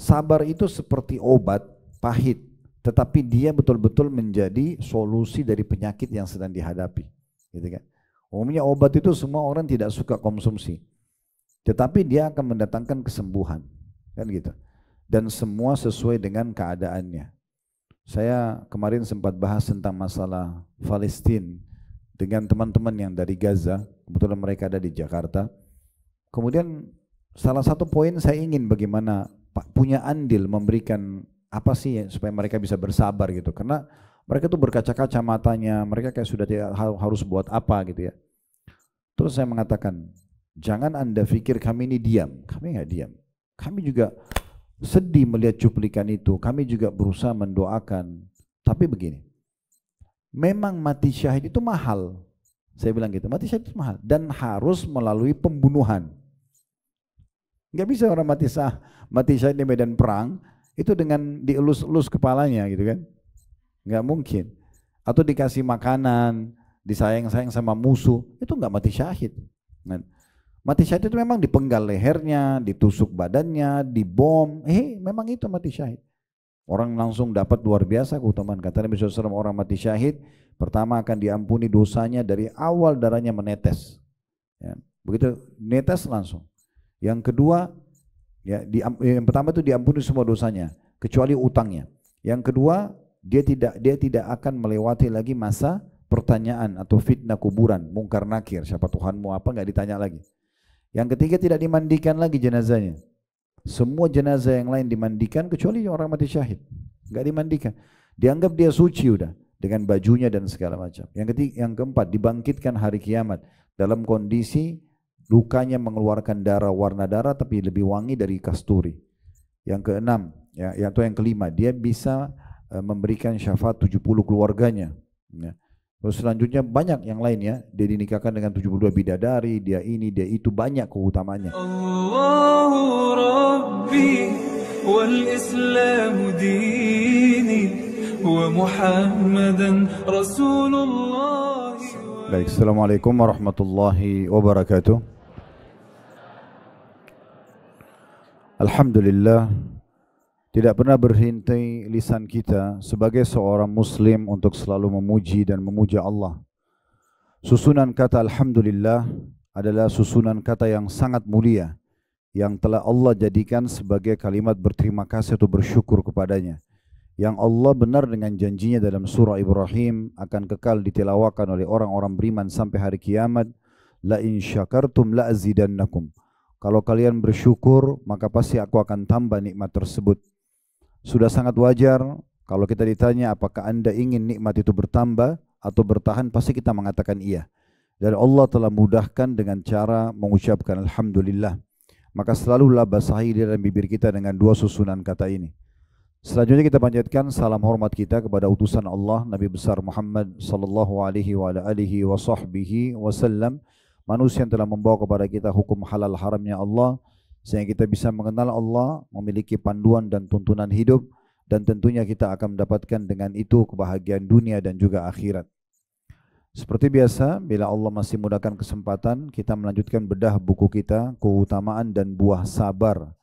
Sabar itu seperti obat pahit, tetapi dia betul-betul menjadi solusi dari penyakit yang sedang dihadapi. Gitu kan? Umumnya obat itu semua orang tidak suka konsumsi, tetapi dia akan mendatangkan kesembuhan, kan gitu. Dan semua sesuai dengan keadaannya. Saya kemarin sempat bahas tentang masalah Palestina dengan teman-teman yang dari Gaza, kebetulan mereka ada di Jakarta. Kemudian salah satu poin saya ingin bagaimana punya andil memberikan apa sih supaya mereka bisa bersabar gitu, karena mereka tuh berkaca-kaca matanya, mereka kayak sudah tidak harus buat apa gitu ya. Terus saya mengatakan, jangan Anda pikir kami ini diam, kami nggak diam, kami juga sedih melihat cuplikan itu, kami juga berusaha mendoakan. Tapi begini, memang mati syahid itu mahal, saya bilang gitu, mati syahid itu mahal dan harus melalui pembunuhan. Nggak bisa orang mati syahid di medan perang itu dengan dielus-elus kepalanya gitu kan, nggak mungkin. Atau dikasih makanan, disayang-sayang sama musuh, itu nggak mati syahid. Nah, mati syahid itu memang dipenggal lehernya, ditusuk badannya, dibom, memang itu mati syahid. Orang langsung dapat luar biasa keutamaan. Kata Nabi SAW, orang mati syahid pertama akan diampuni dosanya dari awal darahnya menetes. Ya, begitu netes langsung. Yang kedua, ya, yang pertama itu diampuni semua dosanya, kecuali utangnya. Yang kedua, dia tidak akan melewati lagi masa pertanyaan atau fitnah kuburan, mungkar nakir, siapa Tuhanmu apa, nggak ditanya lagi. Yang ketiga, tidak dimandikan lagi jenazahnya. Semua jenazah yang lain dimandikan kecuali orang mati syahid, nggak dimandikan. Dianggap dia suci udah dengan bajunya dan segala macam. Yang keempat, dibangkitkan hari kiamat dalam kondisi lukanya mengeluarkan darah, warna darah tapi lebih wangi dari kasturi. Yang keenam, atau yang kelima, dia bisa memberikan syafaat 70 keluarganya. Ya. Terus selanjutnya banyak yang lainnya, dia dinikahkan dengan 72 bidadari, dia ini, dia itu, banyak keutamaannya. Allahu Rabbi wal Islam dini wa Muhammadan Rasulullah. Baik, Assalamualaikum warahmatullahi wabarakatuh. Alhamdulillah, tidak pernah berhenti lisan kita sebagai seorang muslim untuk selalu memuji dan memuja Allah. Susunan kata Alhamdulillah adalah susunan kata yang sangat mulia, yang telah Allah jadikan sebagai kalimat berterima kasih atau bersyukur kepadanya. Yang Allah benar dengan janjinya dalam surah Ibrahim akan kekal ditilawakan oleh orang-orang beriman sampai hari kiamat. La in syakartum la azidannakum. Kalau kalian bersyukur, maka pasti aku akan tambah nikmat tersebut. Sudah sangat wajar kalau kita ditanya apakah Anda ingin nikmat itu bertambah atau bertahan, pasti kita mengatakan iya. Dan Allah telah mudahkan dengan cara mengucapkan Alhamdulillah. Maka selalulah basahi dalam bibir kita dengan dua susunan kata ini. Selanjutnya kita panjatkan salam hormat kita kepada utusan Allah, Nabi besar Muhammad sallallahu alaihi wa alihi wa sahbihi wasallam, manusia yang telah membawa kepada kita hukum halal haramnya Allah, sehingga kita bisa mengenal Allah, memiliki panduan dan tuntunan hidup, dan tentunya kita akan mendapatkan dengan itu kebahagiaan dunia dan juga akhirat. Seperti biasa, bila Allah masih mudahkan kesempatan, kita melanjutkan bedah buku kita, Keutamaan dan Buah Sabar,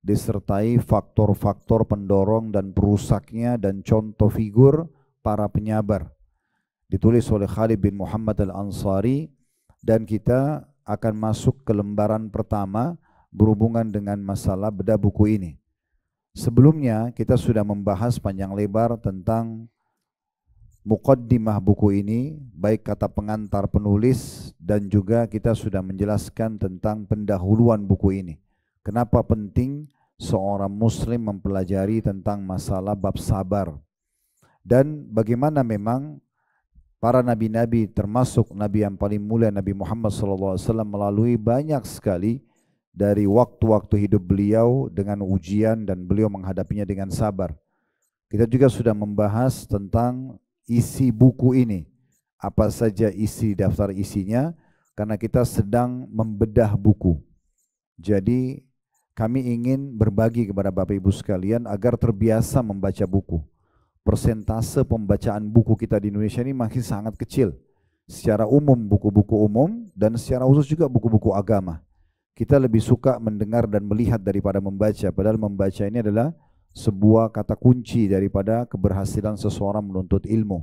disertai faktor-faktor pendorong dan perusaknya dan contoh figur para penyabar. Ditulis oleh Khalid bin Muhammad Al-Ansari, dan kita akan masuk ke lembaran pertama berhubungan dengan masalah bedah buku ini. Sebelumnya kita sudah membahas panjang lebar tentang muqaddimah buku ini, baik kata pengantar penulis, dan juga kita sudah menjelaskan tentang pendahuluan buku ini. Kenapa penting seorang muslim mempelajari tentang masalah bab sabar, dan bagaimana memang para nabi-nabi termasuk nabi yang paling mulia Nabi Muhammad SAW melalui banyak sekali dari waktu-waktu hidup beliau dengan ujian dan beliau menghadapinya dengan sabar. Kita juga sudah membahas tentang isi buku ini, apa saja isi daftar isinya, karena kita sedang membedah buku. Jadi kami ingin berbagi kepada Bapak Ibu sekalian agar terbiasa membaca buku. Persentase pembacaan buku kita di Indonesia ini masih sangat kecil. Secara umum buku-buku umum dan secara khusus juga buku-buku agama. kita lebih suka mendengar dan melihat daripada membaca. Padahal membaca ini adalah sebuah kata kunci daripada keberhasilan seseorang menuntut ilmu.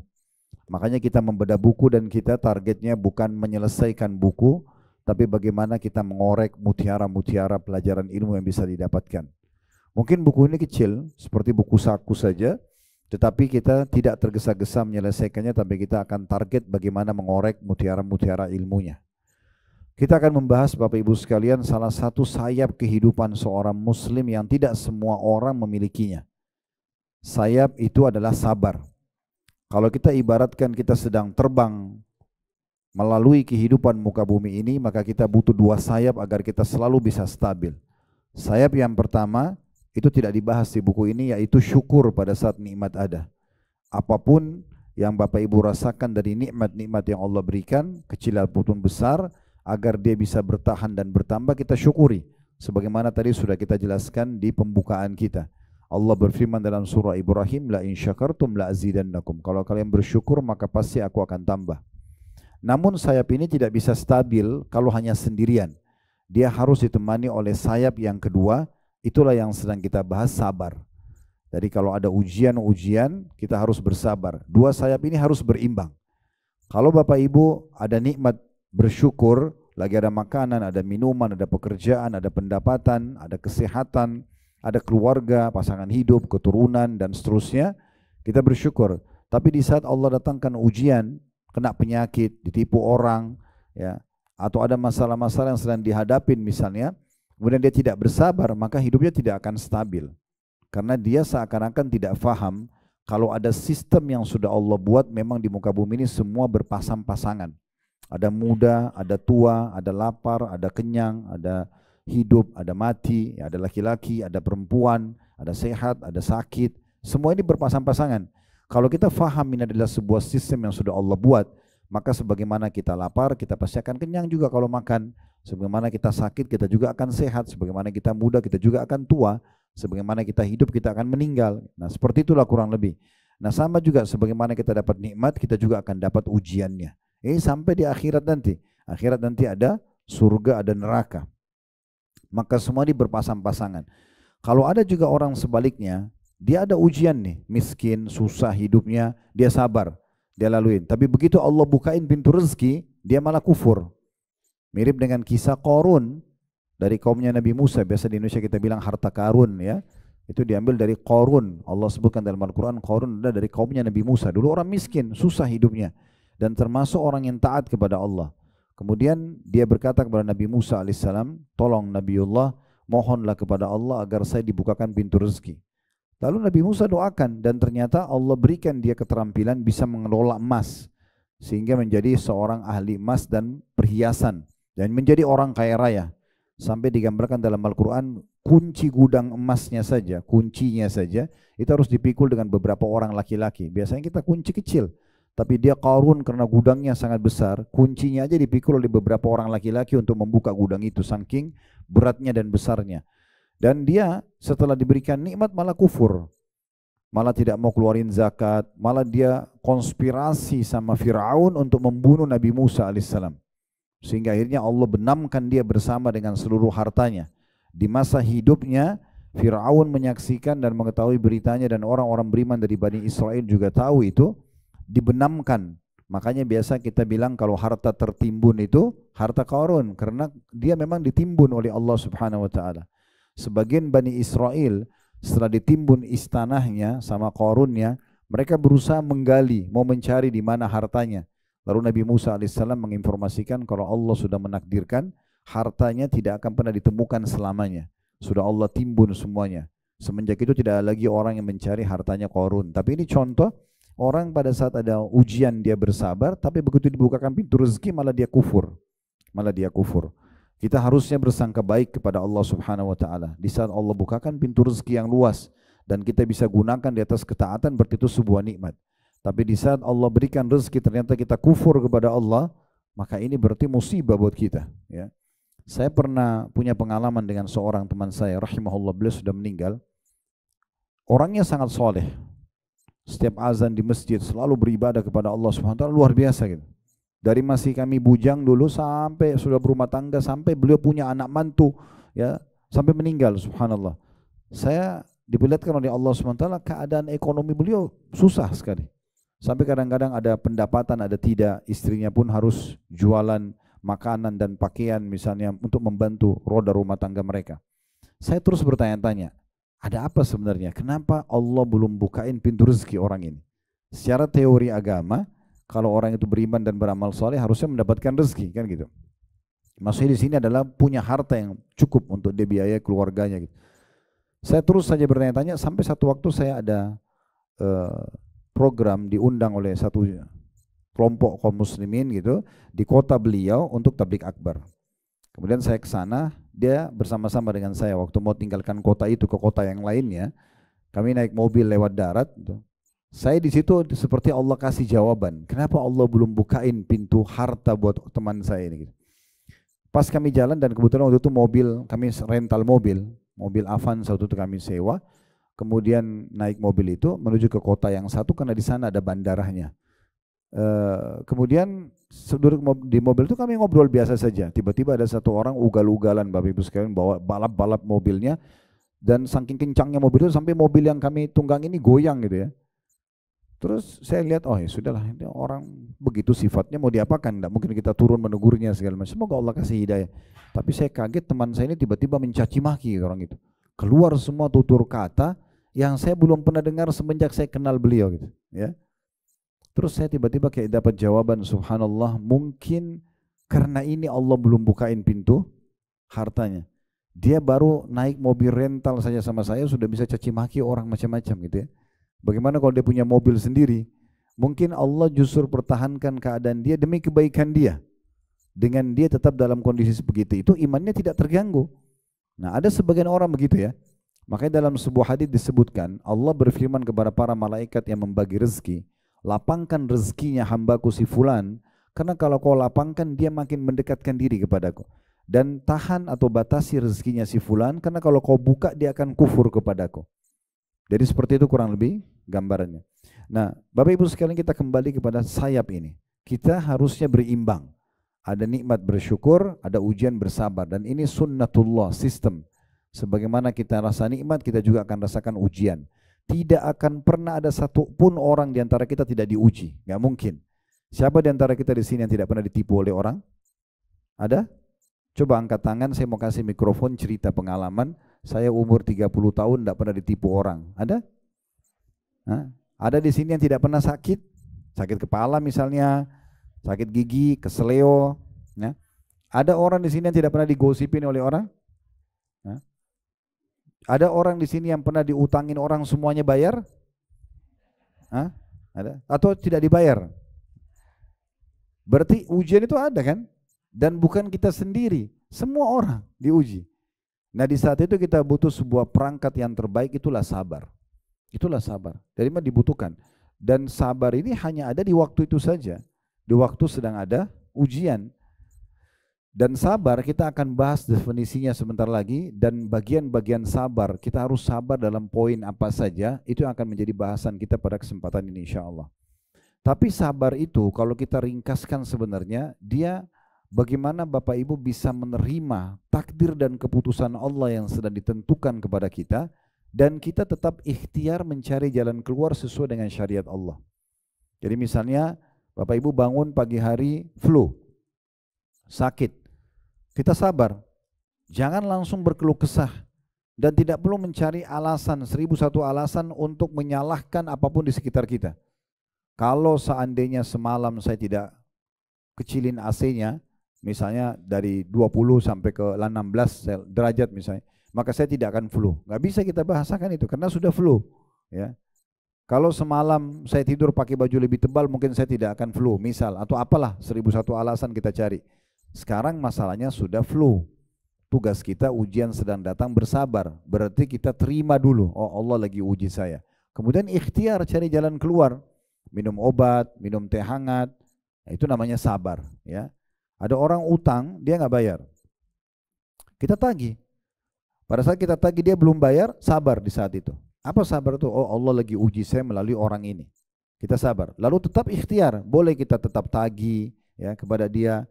Makanya kita membedah buku dan kita targetnya bukan menyelesaikan buku, tapi bagaimana kita mengorek mutiara-mutiara pelajaran ilmu yang bisa didapatkan. Mungkin buku ini kecil, seperti buku saku saja, tetapi kita tidak tergesa-gesa menyelesaikannya, tapi kita akan target bagaimana mengorek mutiara-mutiara ilmunya. Kita akan membahas Bapak Ibu sekalian salah satu sayap kehidupan seorang muslim yang tidak semua orang memilikinya. Sayap itu adalah sabar. Kalau kita ibaratkan kita sedang terbang melalui kehidupan muka bumi ini, maka kita butuh dua sayap agar kita selalu bisa stabil. Sayap yang pertama itu tidak dibahas di buku ini, yaitu syukur pada saat nikmat ada. Apapun yang Bapak Ibu rasakan dari nikmat-nikmat yang Allah berikan, kecil ataupun besar, agar dia bisa bertahan dan bertambah, kita syukuri. Sebagaimana tadi sudah kita jelaskan di pembukaan kita. Allah berfirman dalam surah Ibrahim, la in syakartum la azidannakum. Kalau kalian bersyukur maka pasti aku akan tambah. Namun sayap ini tidak bisa stabil kalau hanya sendirian. Dia harus ditemani oleh sayap yang kedua, itulah yang sedang kita bahas, sabar. Jadi kalau ada ujian-ujian, kita harus bersabar. Dua sayap ini harus berimbang. Kalau Bapak Ibu ada nikmat, bersyukur, lagi ada makanan, ada minuman, ada pekerjaan, ada pendapatan, ada kesehatan, ada keluarga, pasangan hidup, keturunan, dan seterusnya, kita bersyukur. Tapi di saat Allah datangkan ujian, kena penyakit, ditipu orang, ya, atau ada masalah-masalah yang sedang dihadapin misalnya, kemudian dia tidak bersabar, maka hidupnya tidak akan stabil. Karena dia seakan-akan tidak faham kalau ada sistem yang sudah Allah buat, memang di muka bumi ini semua berpasang-pasangan. Ada muda, ada tua, ada lapar, ada kenyang, ada hidup, ada mati, ada laki-laki, ada perempuan, ada sehat, ada sakit. Semua ini berpasang-pasangan. Kalau kita faham ini adalah sebuah sistem yang sudah Allah buat, maka sebagaimana kita lapar, kita pasti akan kenyang juga kalau makan. Sebagaimana kita sakit, kita juga akan sehat. Sebagaimana kita muda, kita juga akan tua. Sebagaimana kita hidup, kita akan meninggal. Nah, seperti itulah kurang lebih. Nah, sama juga sebagaimana kita dapat nikmat, kita juga akan dapat ujiannya. Ini sampai di akhirat nanti. Akhirat nanti ada surga, ada neraka. Maka semua ini berpasang-pasangan. Kalau ada juga orang sebaliknya, dia ada ujian nih, miskin, susah hidupnya, dia sabar, dia laluin. Tapi begitu Allah bukain pintu rezeki, dia malah kufur. Mirip dengan kisah Qarun dari kaumnya Nabi Musa. Biasa di Indonesia kita bilang harta karun, ya. Itu diambil dari Qarun. Allah sebutkan dalam Al-Quran, Qarun adalah dari kaumnya Nabi Musa. Dulu orang miskin, susah hidupnya, dan termasuk orang yang taat kepada Allah. Kemudian dia berkata kepada Nabi Musa alaihissalam, tolong Nabiullah, mohonlah kepada Allah agar saya dibukakan pintu rezeki. Lalu Nabi Musa doakan, dan ternyata Allah berikan dia keterampilan bisa mengelola emas, sehingga menjadi seorang ahli emas dan perhiasan, dan menjadi orang kaya raya. Sampai digambarkan dalam Al-Quran, kunci gudang emasnya saja, kuncinya saja, itu harus dipikul dengan beberapa orang laki-laki. Biasanya kita kunci kecil, tapi dia Qarun karena gudangnya sangat besar, kuncinya aja dipikul oleh beberapa orang laki-laki untuk membuka gudang itu, saking beratnya dan besarnya. Dan dia setelah diberikan nikmat malah kufur, malah tidak mau keluarin zakat, malah dia konspirasi sama Fir'aun untuk membunuh Nabi Musa alaihissalam. Sehingga akhirnya Allah benamkan dia bersama dengan seluruh hartanya. Di masa hidupnya, Fir'aun menyaksikan dan mengetahui beritanya, dan orang-orang beriman dari Bani Israel juga tahu itu, dibenamkan. Makanya biasa kita bilang kalau harta tertimbun itu harta Qarun, karena dia memang ditimbun oleh Allah Subhanahu wa taala. Sebagian Bani Israel setelah ditimbun istanahnya sama Qarunnya, mereka berusaha menggali, mau mencari di mana hartanya. Lalu Nabi Musa alaihissalam menginformasikan kalau Allah sudah menakdirkan hartanya tidak akan pernah ditemukan selamanya. Sudah Allah timbun semuanya. Semenjak itu tidak ada lagi orang yang mencari hartanya Qarun. Tapi ini contoh orang pada saat ada ujian dia bersabar, tapi begitu dibukakan pintu rezeki malah dia kufur. Malah dia kufur. Kita harusnya bersangka baik kepada Allah Subhanahu wa taala. Di saat Allah bukakan pintu rezeki yang luas dan kita bisa gunakan di atas ketaatan, berarti itu sebuah nikmat. Tapi di saat Allah berikan rezeki ternyata kita kufur kepada Allah, maka ini berarti musibah buat kita, ya. Saya pernah punya pengalaman dengan seorang teman saya, rahimahullah, beliau sudah meninggal. Orangnya sangat soleh. Setiap azan di masjid selalu beribadah kepada Allah Subhanahu wa taala, luar biasa gitu. Dari masih kami bujang dulu sampai sudah berumah tangga, sampai beliau punya anak mantu, ya, sampai meninggal, subhanallah. Saya diperlihatkan oleh Allah SWT keadaan ekonomi beliau susah sekali. Sampai kadang-kadang ada pendapatan, ada tidak, istrinya pun harus jualan makanan dan pakaian misalnya untuk membantu roda rumah tangga mereka. Saya terus bertanya-tanya, ada apa sebenarnya? Kenapa Allah belum bukain pintu rezeki orang ini? Secara teori agama, kalau orang itu beriman dan beramal soleh harusnya mendapatkan rezeki, kan gitu. Maksudnya di sini adalah punya harta yang cukup untuk dia biaya keluarganya gitu. Saya terus saja bertanya-tanya sampai satu waktu saya ada program diundang oleh satu kelompok kaum muslimin gitu di kota beliau untuk tablik akbar. Kemudian saya ke sana, dia bersama-sama dengan saya waktu mau tinggalkan kota itu ke kota yang lainnya. Kami naik mobil lewat darat gitu. Saya di situ seperti Allah kasih jawaban. Kenapa Allah belum bukain pintu harta buat teman saya ini gitu. Pas kami jalan dan kebetulan waktu itu mobil, kami rental mobil Avanza waktu itu kami sewa. Kemudian naik mobil itu menuju ke kota yang satu karena di sana ada bandaranya. Kemudian duduk di mobil itu kami ngobrol biasa saja. Tiba-tiba ada satu orang ugal-ugalan, Bapak Ibu sekalian, bawa balap-balap mobilnya. Dan saking kencangnya mobil itu sampai mobil yang kami tunggang ini goyang gitu ya. Terus saya lihat, oh ya sudahlah, ini orang begitu sifatnya, mau diapakan, tidak mungkin kita turun menegurnya segala macam. Semoga Allah kasih hidayah. Tapi saya kaget teman saya ini tiba-tiba mencaci maki orang itu. Keluar semua tutur kata yang saya belum pernah dengar semenjak saya kenal beliau gitu. Ya. Terus saya tiba-tiba kayak dapat jawaban, subhanallah, mungkin karena ini Allah belum bukain pintu hartanya. Dia baru naik mobil rental saja sama saya sudah bisa caci maki orang macam-macam gitu ya. Bagaimana kalau dia punya mobil sendiri? Mungkin Allah justru pertahankan keadaan dia demi kebaikan dia. Dengan dia tetap dalam kondisi begitu, itu imannya tidak terganggu. Nah, ada sebagian orang begitu ya. Makanya dalam sebuah hadis disebutkan, Allah berfirman kepada para malaikat yang membagi rezeki, lapangkan rezekinya hambaku si fulan, karena kalau kau lapangkan dia makin mendekatkan diri kepadaku. Dan tahan atau batasi rezekinya si fulan, karena kalau kau buka dia akan kufur kepadaku. Jadi seperti itu kurang lebih gambarannya. Nah, Bapak Ibu sekalian, kita kembali kepada sayap ini. Kita harusnya berimbang. Ada nikmat bersyukur, ada ujian bersabar. Dan ini sunnatullah, sistem. Sebagaimana kita rasa nikmat, kita juga akan rasakan ujian. Tidak akan pernah ada satu pun orang di antara kita tidak diuji. Nggak mungkin. Siapa di antara kita di sini yang tidak pernah ditipu oleh orang? Ada? Coba angkat tangan, saya mau kasih mikrofon cerita pengalaman. Saya umur 30 tahun tidak pernah ditipu orang. Ada? Hah? Ada di sini yang tidak pernah sakit? Sakit kepala misalnya, sakit gigi, keseleo. Ya. Ada orang di sini yang tidak pernah digosipin oleh orang? Hah? Ada orang di sini yang pernah diutangin orang semuanya bayar? Hah? Ada? Atau tidak dibayar? Berarti ujian itu ada kan? Dan bukan kita sendiri, semua orang diuji. Nah di saat itu kita butuh sebuah perangkat yang terbaik, itulah sabar. Itulah sabar, dari mana dibutuhkan. Dan sabar ini hanya ada di waktu itu saja, di waktu sedang ada ujian. Dan sabar kita akan bahas definisinya sebentar lagi, dan bagian-bagian sabar, kita harus sabar dalam poin apa saja, itu yang akan menjadi bahasan kita pada kesempatan ini insya Allah. Tapi sabar itu kalau kita ringkaskan sebenarnya, dia bagaimana Bapak Ibu bisa menerima takdir dan keputusan Allah yang sedang ditentukan kepada kita, dan kita tetap ikhtiar mencari jalan keluar sesuai dengan syariat Allah. Jadi misalnya Bapak Ibu bangun pagi hari flu, sakit, kita sabar, jangan langsung berkeluh kesah, dan tidak perlu mencari alasan, 1001 alasan untuk menyalahkan apapun di sekitar kita. Kalau seandainya semalam saya tidak kecilin AC-nya, misalnya dari 20 sampai ke 16 derajat misalnya, maka saya tidak akan flu. Nggak bisa kita bahasakan itu karena sudah flu. Ya. Kalau semalam saya tidur pakai baju lebih tebal, mungkin saya tidak akan flu, misal, atau apalah 1001 alasan kita cari. Sekarang masalahnya sudah flu. Tugas kita ujian sedang datang, bersabar. Berarti kita terima dulu, oh Allah lagi uji saya. Kemudian ikhtiar cari jalan keluar. Minum obat, minum teh hangat, itu namanya sabar. Ya. Ada orang utang, dia nggak bayar. Kita tagih. Pada saat kita tagih dia belum bayar, sabar di saat itu. Apa sabar itu? Oh Allah lagi uji saya melalui orang ini. Kita sabar. Lalu tetap ikhtiar, boleh kita tetap tagih, ya kepada dia.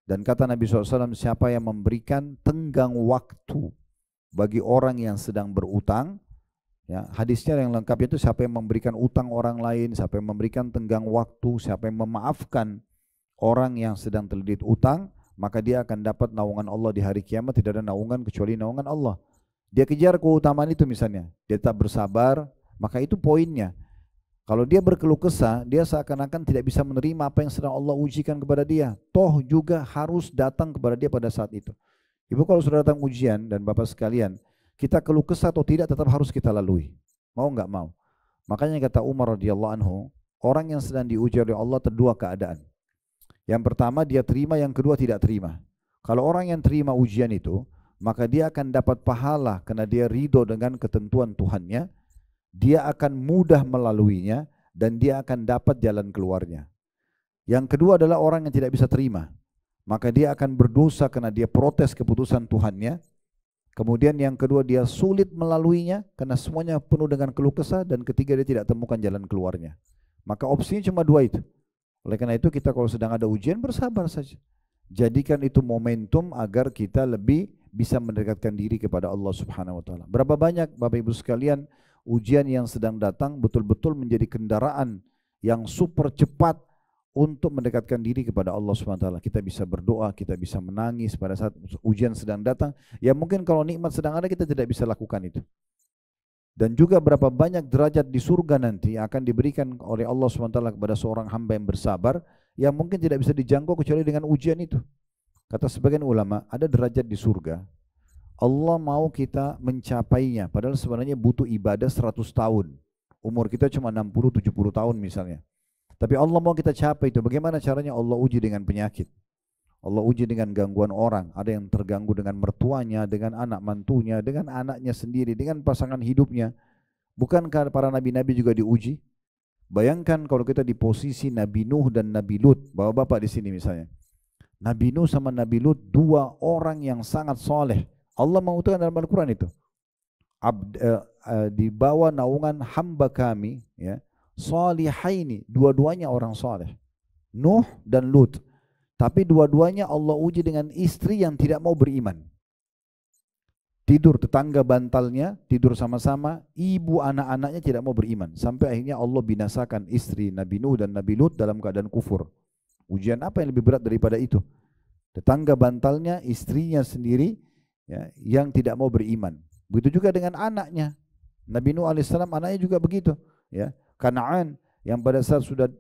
Dan kata Nabi SAW, siapa yang memberikan tenggang waktu bagi orang yang sedang berutang, ya, hadisnya yang lengkap itu siapa yang memberikan utang orang lain, siapa yang memberikan tenggang waktu, siapa yang memaafkan orang yang sedang terlilit utang, maka dia akan dapat naungan Allah di hari kiamat. Tidak ada naungan kecuali naungan Allah. Dia kejar keutamaan itu misalnya, dia tetap bersabar, maka itu poinnya. Kalau dia berkeluh kesah, dia seakan-akan tidak bisa menerima apa yang sedang Allah ujikan kepada dia. Toh juga harus datang kepada dia pada saat itu. Ibu, kalau sudah datang ujian dan bapak sekalian, kita keluh kesah atau tidak tetap harus kita lalui. Mau nggak mau. Makanya kata Umar radhiyallahu anhu, orang yang sedang diuji oleh Allah terdua keadaan. Yang pertama dia terima, yang kedua tidak terima. Kalau orang yang terima ujian itu, maka dia akan dapat pahala karena dia ridho dengan ketentuan Tuhannya. Dia akan mudah melaluinya dan dia akan dapat jalan keluarnya. Yang kedua adalah orang yang tidak bisa terima, maka dia akan berdosa karena dia protes keputusan Tuhannya. Kemudian yang kedua dia sulit melaluinya karena semuanya penuh dengan keluh kesah, dan ketiga dia tidak temukan jalan keluarnya. Maka opsinya cuma dua itu. Oleh karena itu kita kalau sedang ada ujian bersabar saja. Jadikan itu momentum agar kita lebih bisa mendekatkan diri kepada Allah Subhanahu wa taala. Berapa banyak Bapak Ibu sekalian ujian yang sedang datang betul-betul menjadi kendaraan yang super cepat untuk mendekatkan diri kepada Allah Subhanahu wa taala. Kita bisa berdoa, kita bisa menangis pada saat ujian sedang datang. Ya mungkin kalau nikmat sedang ada kita tidak bisa lakukan itu. Dan juga berapa banyak derajat di surga nanti akan diberikan oleh Allah Subhanahu wa taala kepada seorang hamba yang bersabar, yang mungkin tidak bisa dijangkau kecuali dengan ujian itu. Kata sebagian ulama, ada derajat di surga Allah mau kita mencapainya, padahal sebenarnya butuh ibadah 100 tahun. Umur kita cuma 60-70 tahun misalnya. Tapi Allah mau kita capai itu. Bagaimana caranya? Allah uji dengan penyakit. Allah uji dengan gangguan orang. Ada yang terganggu dengan mertuanya, dengan anak mantunya, dengan anaknya sendiri, dengan pasangan hidupnya. Bukankah para nabi-nabi juga diuji? Bayangkan kalau kita di posisi Nabi Nuh dan Nabi Lut. Bapak-bapak di sini misalnya. Nabi Nuh sama Nabi Lut, dua orang yang sangat soleh. Allah mengutuskan dalam Al-Quran itu. Di bawah naungan hamba kami, ya, salihaini, dua-duanya orang soleh. Nuh dan Lut. Tapi dua-duanya Allah uji dengan istri yang tidak mau beriman. Tidur tetangga bantalnya, tidur sama-sama, ibu anak-anaknya tidak mau beriman. Sampai akhirnya Allah binasakan istri Nabi Nuh dan Nabi Lut dalam keadaan kufur. Ujian apa yang lebih berat daripada itu? Tetangga bantalnya, istrinya sendiri, ya, yang tidak mau beriman. Begitu juga dengan anaknya. Nabi Nuh alaihissalam anaknya juga begitu. Ya, Kanaan yang pada saat sudah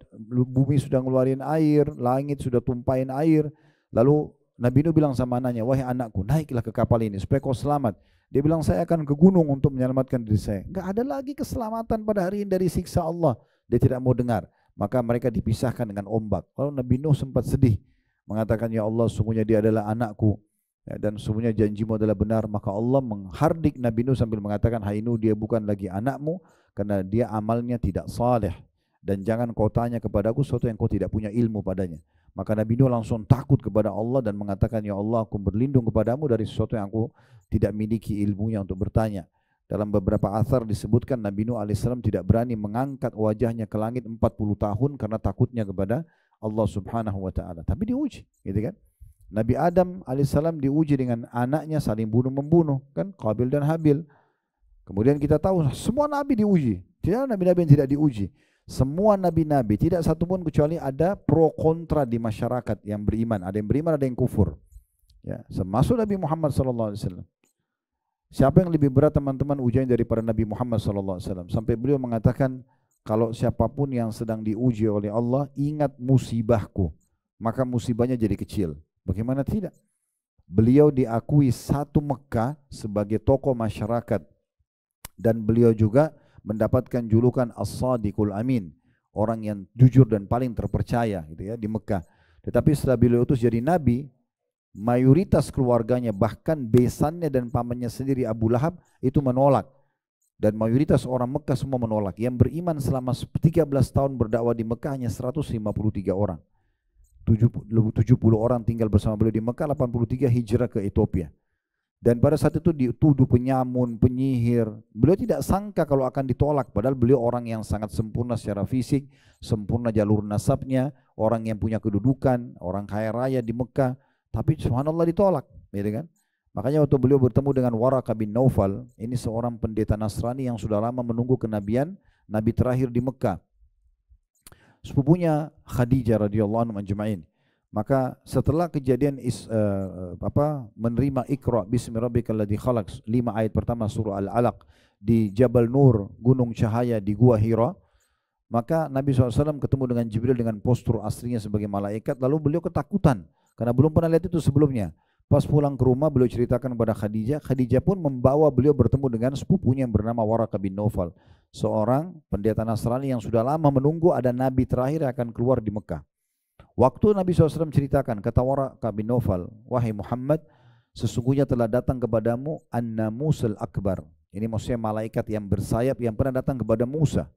bumi sudah ngeluarin air, langit sudah tumpahin air, lalu Nabi Nuh bilang sama anaknya, wahai anakku, naiklah ke kapal ini supaya kau selamat. Dia bilang, saya akan ke gunung untuk menyelamatkan diri saya. Enggak ada lagi keselamatan pada hari ini dari siksa Allah. Dia tidak mau dengar. Maka mereka dipisahkan dengan ombak. Lalu Nabi Nuh sempat sedih, mengatakan, ya Allah, sungguhnya dia adalah anakku, ya, dan sungguhnya janjimu adalah benar. Maka Allah menghardik Nabi Nuh sambil mengatakan, hai Nuh, dia bukan lagi anakmu karena dia amalnya tidak saleh, dan jangan kau tanya kepadaku sesuatu yang kau tidak punya ilmu padanya. Maka Nabi Nuh langsung takut kepada Allah dan mengatakan, ya Allah, aku berlindung kepadamu dari sesuatu yang aku tidak miliki ilmunya untuk bertanya. Dalam beberapa athar disebutkan Nabi Nuh alaihissalam tidak berani mengangkat wajahnya ke langit 40 tahun karena takutnya kepada Allah Subhanahu wa taala. Tapi diuji, gitu kan? Nabi Adam alaihissalam diuji dengan anaknya saling bunuh-membunuh, kan, Qabil dan Habil. Kemudian kita tahu semua nabi diuji. Tidak ada nabi-nabi yang tidak diuji. Semua nabi-nabi, tidak satu pun kecuali ada pro kontra di masyarakat yang beriman. Ada yang beriman, ada yang kufur. Ya, termasuk Nabi Muhammad SAW. Siapa yang lebih berat teman-teman ujian daripada Nabi Muhammad SAW? Sampai beliau mengatakan, kalau siapapun yang sedang diuji oleh Allah, ingat musibahku, maka musibahnya jadi kecil. Bagaimana tidak? Beliau diakui satu Mekah sebagai tokoh masyarakat, dan beliau juga mendapatkan julukan As-Sadiqul Amin, orang yang jujur dan paling terpercaya, gitu ya, di Mekah. Tetapi setelah beliau utus jadi nabi, mayoritas keluarganya, bahkan besannya dan pamannya sendiri Abu Lahab itu menolak, dan mayoritas orang Mekah semua menolak. Yang beriman selama 13 tahun berdakwah di Mekah hanya 153 orang. 70 orang tinggal bersama beliau di Mekah, 83 hijrah ke Ethiopia. Dan pada saat itu dituduh penyamun, penyihir. Beliau tidak sangka kalau akan ditolak. Padahal beliau orang yang sangat sempurna secara fisik, sempurna jalur nasabnya, orang yang punya kedudukan, orang kaya raya di Mekah. Tapi subhanallah ditolak, gitu kan? Makanya waktu beliau bertemu dengan Waraqah bin Naufal, ini seorang pendeta Nasrani yang sudah lama menunggu kenabian, nabi terakhir di Mekah. Sepupunya Khadijah radhiyallahu anha ajma'in. Maka setelah kejadian menerima Iqra bismi rabbikal ladzi khalaq, 5 ayat pertama surah Al-Alaq di Jabal Nur, gunung cahaya di Gua Hira, maka Nabi SAW ketemu dengan Jibril dengan postur aslinya sebagai malaikat, lalu beliau ketakutan karena belum pernah lihat itu sebelumnya. Pas pulang ke rumah beliau ceritakan kepada Khadijah, Khadijah pun membawa beliau bertemu dengan sepupunya yang bernama Waraqah bin Naufal, seorang pendeta Nasrani yang sudah lama menunggu ada nabi terakhir yang akan keluar di Mekah. Waktu Nabi SAW ceritakan, kata Waraqah bin Naufal, wahai Muhammad, sesungguhnya telah datang kepadamu An-Namusul Akbar. Ini maksudnya malaikat yang bersayap yang pernah datang kepada Musa.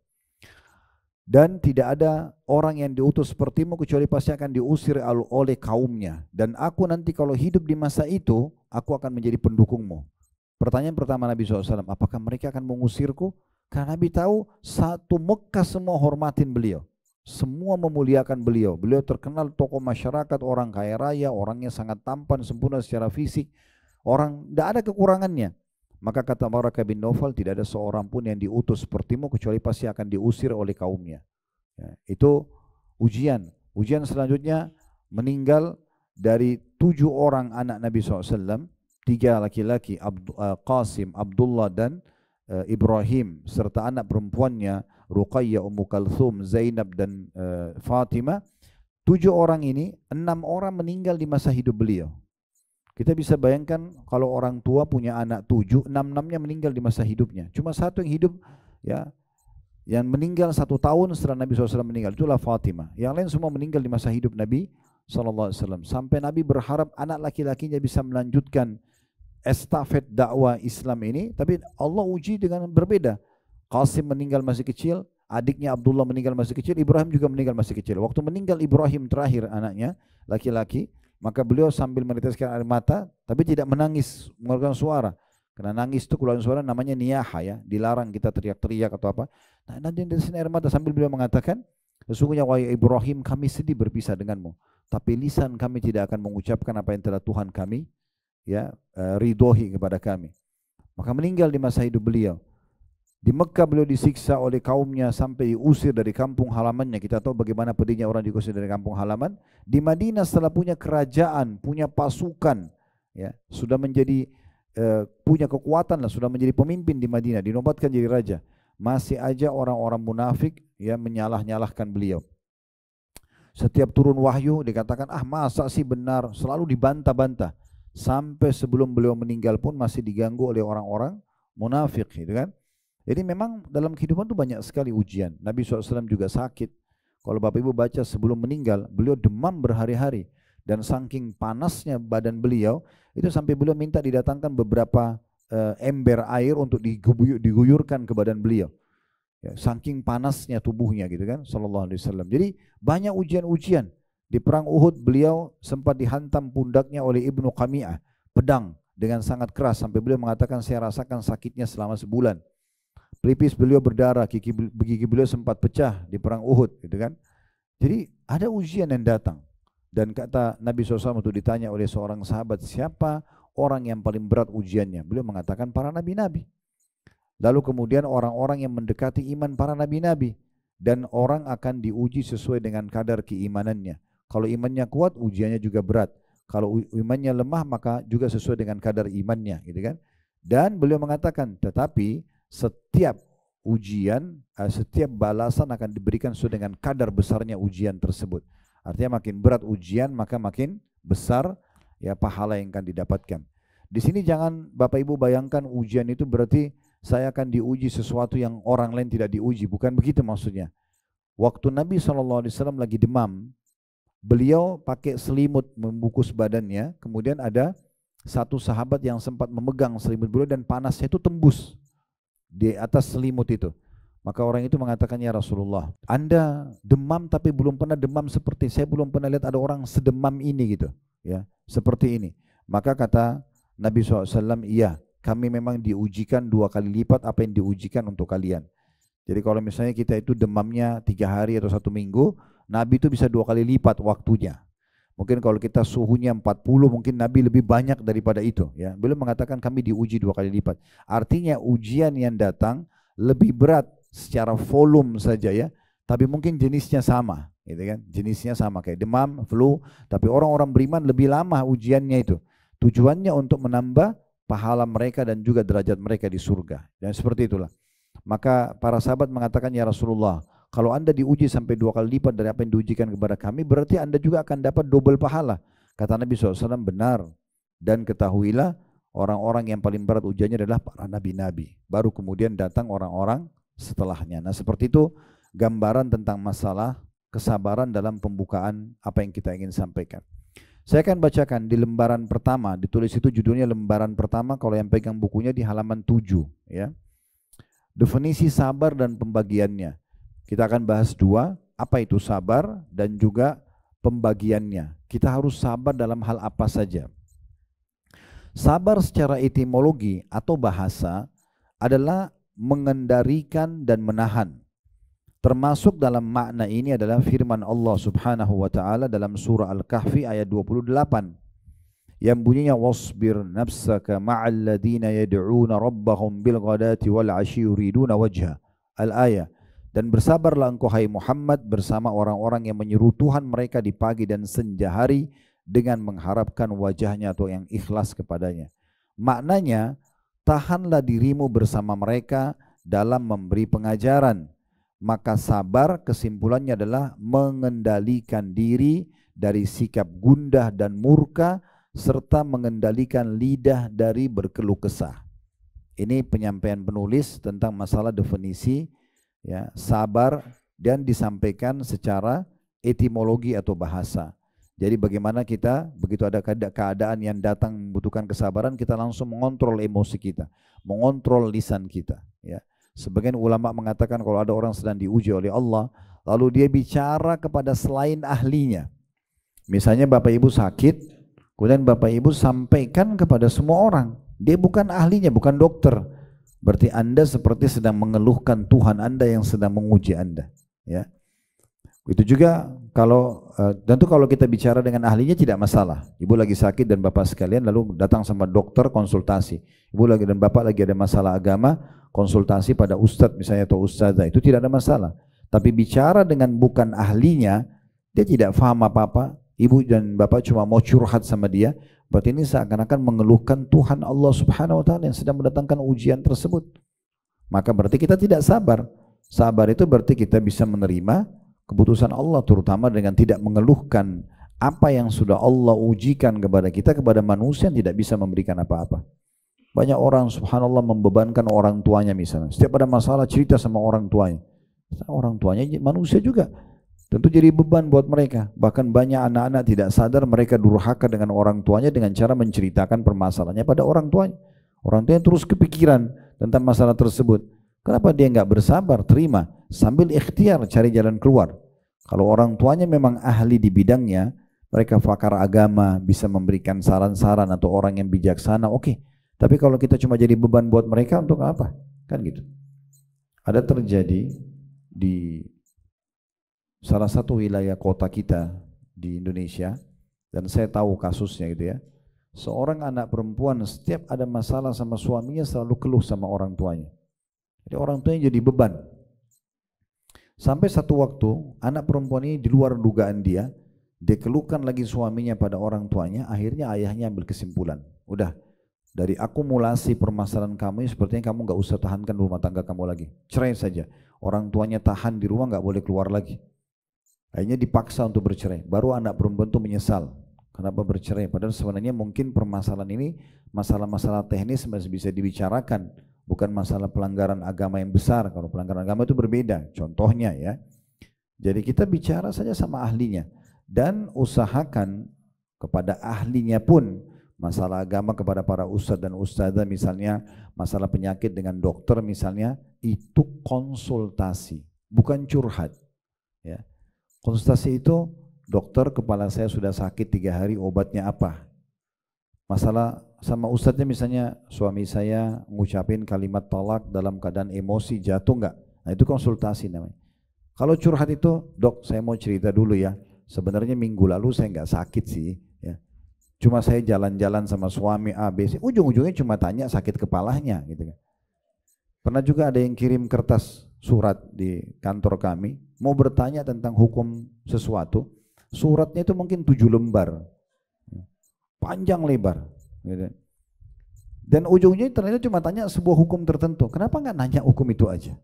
Dan tidak ada orang yang diutus sepertimu kecuali pasti akan diusir oleh kaumnya. Dan aku nanti kalau hidup di masa itu, aku akan menjadi pendukungmu. Pertanyaan pertama Nabi SAW, apakah mereka akan mengusirku? Karena Nabi tahu satu Mekah semua hormatin beliau. Semua memuliakan beliau. Beliau terkenal tokoh masyarakat, orang kaya raya, orangnya sangat tampan, sempurna secara fisik. Orang tidak ada kekurangannya. Maka kata Waraqah bin Naufal, tidak ada seorang pun yang diutus sepertimu kecuali pasti akan diusir oleh kaumnya. Ya, itu ujian. Ujian selanjutnya meninggal dari 7 orang anak Nabi SAW, 3 laki-laki, Qasim, Abdullah dan Ibrahim, serta anak perempuannya Ruqayyah, Ummu Kalthum, Zainab dan Fatimah. 7 orang ini, 6 orang meninggal di masa hidup beliau. Kita bisa bayangkan kalau orang tua punya anak 7, 6-6-nya meninggal di masa hidupnya. Cuma satu yang hidup, ya, yang meninggal 1 tahun setelah Nabi SAW meninggal, itulah Fatimah. Yang lain semua meninggal di masa hidup Nabi SAW. Sampai Nabi berharap anak laki-lakinya bisa melanjutkan estafet dakwah Islam ini, tapi Allah uji dengan berbeda. Qasim meninggal masih kecil, adiknya Abdullah meninggal masih kecil, Ibrahim juga meninggal masih kecil. Waktu meninggal Ibrahim terakhir anaknya, laki-laki, maka beliau sambil meneteskan air mata, tapi tidak menangis, mengeluarkan suara. Karena nangis itu keluaran suara namanya niyaha, ya, dilarang kita teriak-teriak atau apa. Nah, nanti dari sini air mata sambil beliau mengatakan, sesungguhnya wahai Ibrahim, kami sedih berpisah denganmu, tapi lisan kami tidak akan mengucapkan apa yang telah Tuhan kami, ya, ridhoi kepada kami. Maka meninggal di masa hidup beliau. Di Mekah beliau disiksa oleh kaumnya sampai diusir dari kampung halamannya. Kita tahu bagaimana pedihnya orang diusir dari kampung halaman. Di Madinah setelah punya kerajaan, punya pasukan, ya, sudah menjadi punya kekuatan lah, sudah menjadi pemimpin di Madinah, dinobatkan jadi raja. Masih aja orang-orang munafik, ya, menyalah-nyalahkan beliau. Setiap turun wahyu dikatakan, masa sih benar, selalu dibantah-bantah. Sampai sebelum beliau meninggal pun masih diganggu oleh orang-orang munafik, gitu kan. Jadi memang dalam kehidupan itu banyak sekali ujian. Nabi SAW juga sakit. Kalau Bapak Ibu baca sebelum meninggal, beliau demam berhari-hari. Dan saking panasnya badan beliau, itu sampai beliau minta didatangkan beberapa ember air untuk diguyurkan ke badan beliau. Ya, saking panasnya tubuhnya, gitu kan, sallallahu alaihi wasallam. Jadi banyak ujian-ujian. Di perang Uhud beliau sempat dihantam pundaknya oleh Ibnu Qami'ah, pedang dengan sangat keras, sampai beliau mengatakan saya rasakan sakitnya selama sebulan. Pelipis beliau berdarah, gigi beliau sempat pecah di perang Uhud, gitu kan. Jadi ada ujian yang datang. Dan kata Nabi SAW itu ditanya oleh seorang sahabat, siapa orang yang paling berat ujiannya? Beliau mengatakan para nabi-nabi. Lalu kemudian orang-orang yang mendekati iman para nabi-nabi. Dan orang akan diuji sesuai dengan kadar keimanannya. Kalau imannya kuat, ujiannya juga berat. Kalau imannya lemah, maka juga sesuai dengan kadar imannya, gitu kan. Dan beliau mengatakan, tetapi setiap ujian, setiap balasan akan diberikan sesuai dengan kadar besarnya ujian tersebut. Artinya makin berat ujian, maka makin besar, ya, pahala yang akan didapatkan. Di sini jangan Bapak Ibu bayangkan ujian itu berarti saya akan diuji sesuatu yang orang lain tidak diuji. Bukan begitu maksudnya. Waktu Nabi SAW lagi demam, beliau pakai selimut membungkus badannya. Kemudian ada satu sahabat yang sempat memegang selimut beliau dan panasnya itu tembus di atas selimut itu. Maka orang itu mengatakan, ya Rasulullah, Anda demam tapi belum pernah demam seperti saya belum pernah lihat ada orang sedemam ini, gitu, ya, seperti ini. Maka kata Nabi SAW, iya, kami memang diujikan 2 kali lipat apa yang diujikan untuk kalian. Jadi kalau misalnya kita itu demamnya 3 hari atau 1 minggu, Nabi itu bisa 2 kali lipat waktunya. Mungkin kalau kita suhunya 40, mungkin Nabi lebih banyak daripada itu. Ya, beliau mengatakan kami diuji 2 kali lipat. Artinya ujian yang datang lebih berat secara volume saja ya, tapi mungkin jenisnya sama, gitu kan? Jenisnya sama kayak demam, flu, tapi orang-orang beriman lebih lama ujiannya itu. Tujuannya untuk menambah pahala mereka dan juga derajat mereka di surga. Dan seperti itulah. Maka para sahabat mengatakan, ya Rasulullah, kalau Anda diuji sampai 2 kali lipat dari apa yang diujikan kepada kami, berarti Anda juga akan dapat double pahala. Kata Nabi SAW, benar. Dan ketahuilah, orang-orang yang paling berat ujiannya adalah para nabi-nabi. Baru kemudian datang orang-orang setelahnya. Nah seperti itu gambaran tentang masalah kesabaran dalam pembukaan apa yang kita ingin sampaikan. Saya akan bacakan di lembaran pertama, ditulis itu judulnya lembaran pertama, kalau yang pegang bukunya di halaman 7. Ya. Definisi sabar dan pembagiannya. Kita akan bahas 2, apa itu sabar dan juga pembagiannya. Kita harus sabar dalam hal apa saja. Sabar secara etimologi atau bahasa adalah mengendalikan dan menahan. Termasuk dalam makna ini adalah firman Allah Subhanahu wa taala dalam surah Al-Kahfi ayat 28 yang bunyinya wasbir nafsaka ma'al ladina yad'una rabbahum bil ghadati wal 'ashyi yuriduna wajha. Al-ayah. Dan bersabarlah engkau hai Muhammad bersama orang-orang yang menyeru Tuhan mereka di pagi dan senja hari dengan mengharapkan wajahnya atau yang ikhlas kepadanya. Maknanya, tahanlah dirimu bersama mereka dalam memberi pengajaran. Maka sabar kesimpulannya adalah mengendalikan diri dari sikap gundah dan murka serta mengendalikan lidah dari berkeluh kesah. Ini penyampaian penulis tentang masalah definisi ya, sabar dan disampaikan secara etimologi atau bahasa. Jadi bagaimana kita begitu ada keadaan yang datang membutuhkan kesabaran, kita langsung mengontrol emosi kita, mengontrol lisan kita. Ya. Sebagian ulama mengatakan kalau ada orang sedang diuji oleh Allah, lalu dia bicara kepada selain ahlinya. Misalnya Bapak Ibu sakit, kemudian Bapak Ibu sampaikan kepada semua orang. Dia bukan ahlinya, bukan dokter. Berarti Anda seperti sedang mengeluhkan Tuhan Anda yang sedang menguji Anda. Ya. Itu juga kalau tentu kalau kita bicara dengan ahlinya tidak masalah. Ibu lagi sakit dan Bapak sekalian lalu datang sama dokter konsultasi. Ibu lagi dan Bapak lagi ada masalah agama, konsultasi pada ustadz misalnya atau ustazah, itu tidak ada masalah. Tapi bicara dengan bukan ahlinya, dia tidak paham apa-apa. Ibu dan Bapak cuma mau curhat sama dia. Berarti ini seakan-akan mengeluhkan Tuhan Allah Subhanahu wa taala yang sedang mendatangkan ujian tersebut. Maka berarti kita tidak sabar. Sabar itu berarti kita bisa menerima keputusan Allah, terutama dengan tidak mengeluhkan apa yang sudah Allah ujikan kepada kita, kepada manusia yang tidak bisa memberikan apa-apa. Banyak orang subhanallah membebankan orang tuanya misalnya. Setiap ada masalah cerita sama orang tuanya. Orang tuanya manusia juga. Tentu jadi beban buat mereka. Bahkan banyak anak-anak tidak sadar mereka durhaka dengan orang tuanya dengan cara menceritakan permasalahannya pada orang tuanya. Orang tuanya terus kepikiran tentang masalah tersebut. Kenapa dia nggak bersabar, terima, sambil ikhtiar cari jalan keluar. Kalau orang tuanya memang ahli di bidangnya, mereka pakar agama, bisa memberikan saran-saran atau orang yang bijaksana, oke. Tapi kalau kita cuma jadi beban buat mereka, untuk apa? Kan gitu. Ada terjadi di salah satu wilayah kota kita di Indonesia, dan saya tahu kasusnya gitu ya. Seorang anak perempuan setiap ada masalah sama suaminya selalu keluh sama orang tuanya. Jadi orang tuanya jadi beban. Sampai satu waktu anak perempuan ini di luar dugaan dia keluhkan lagi suaminya pada orang tuanya, akhirnya ayahnya ambil kesimpulan. Udah, dari akumulasi permasalahan kamu ini sepertinya kamu nggak usah tahankan rumah tangga kamu lagi. Cerai saja. Orang tuanya tahan di rumah nggak boleh keluar lagi. Akhirnya dipaksa untuk bercerai. Baru anak perempuan itu menyesal. Kenapa bercerai? Padahal sebenarnya mungkin permasalahan ini masalah-masalah teknis masih bisa dibicarakan. Bukan masalah pelanggaran agama yang besar. Kalau pelanggaran agama itu berbeda. Contohnya ya. Jadi kita bicara saja sama ahlinya. Dan usahakan kepada ahlinya pun. Masalah agama kepada para ustadz dan ustadzah misalnya. Masalah penyakit dengan dokter misalnya. Itu konsultasi. Bukan curhat. Ya. Konsultasi itu, dokter kepala saya sudah sakit 3 hari, obatnya apa? Masalah sama ustadznya misalnya suami saya ngucapin kalimat tolak dalam keadaan emosi jatuh enggak? Nah itu konsultasi namanya. Kalau curhat itu, dok saya mau cerita dulu ya. Sebenarnya minggu lalu saya nggak sakit sih. Ya. Cuma saya jalan-jalan sama suami A, B, C. Ujung-ujungnya cuma tanya sakit kepalanya gitu kan. Pernah juga ada yang kirim kertas surat di kantor kami. Mau bertanya tentang hukum sesuatu. Suratnya itu mungkin 7 lembar. Panjang lebar. Gitu. Dan ujungnya ternyata cuma tanya sebuah hukum tertentu. Kenapa nggak nanya hukum itu aja?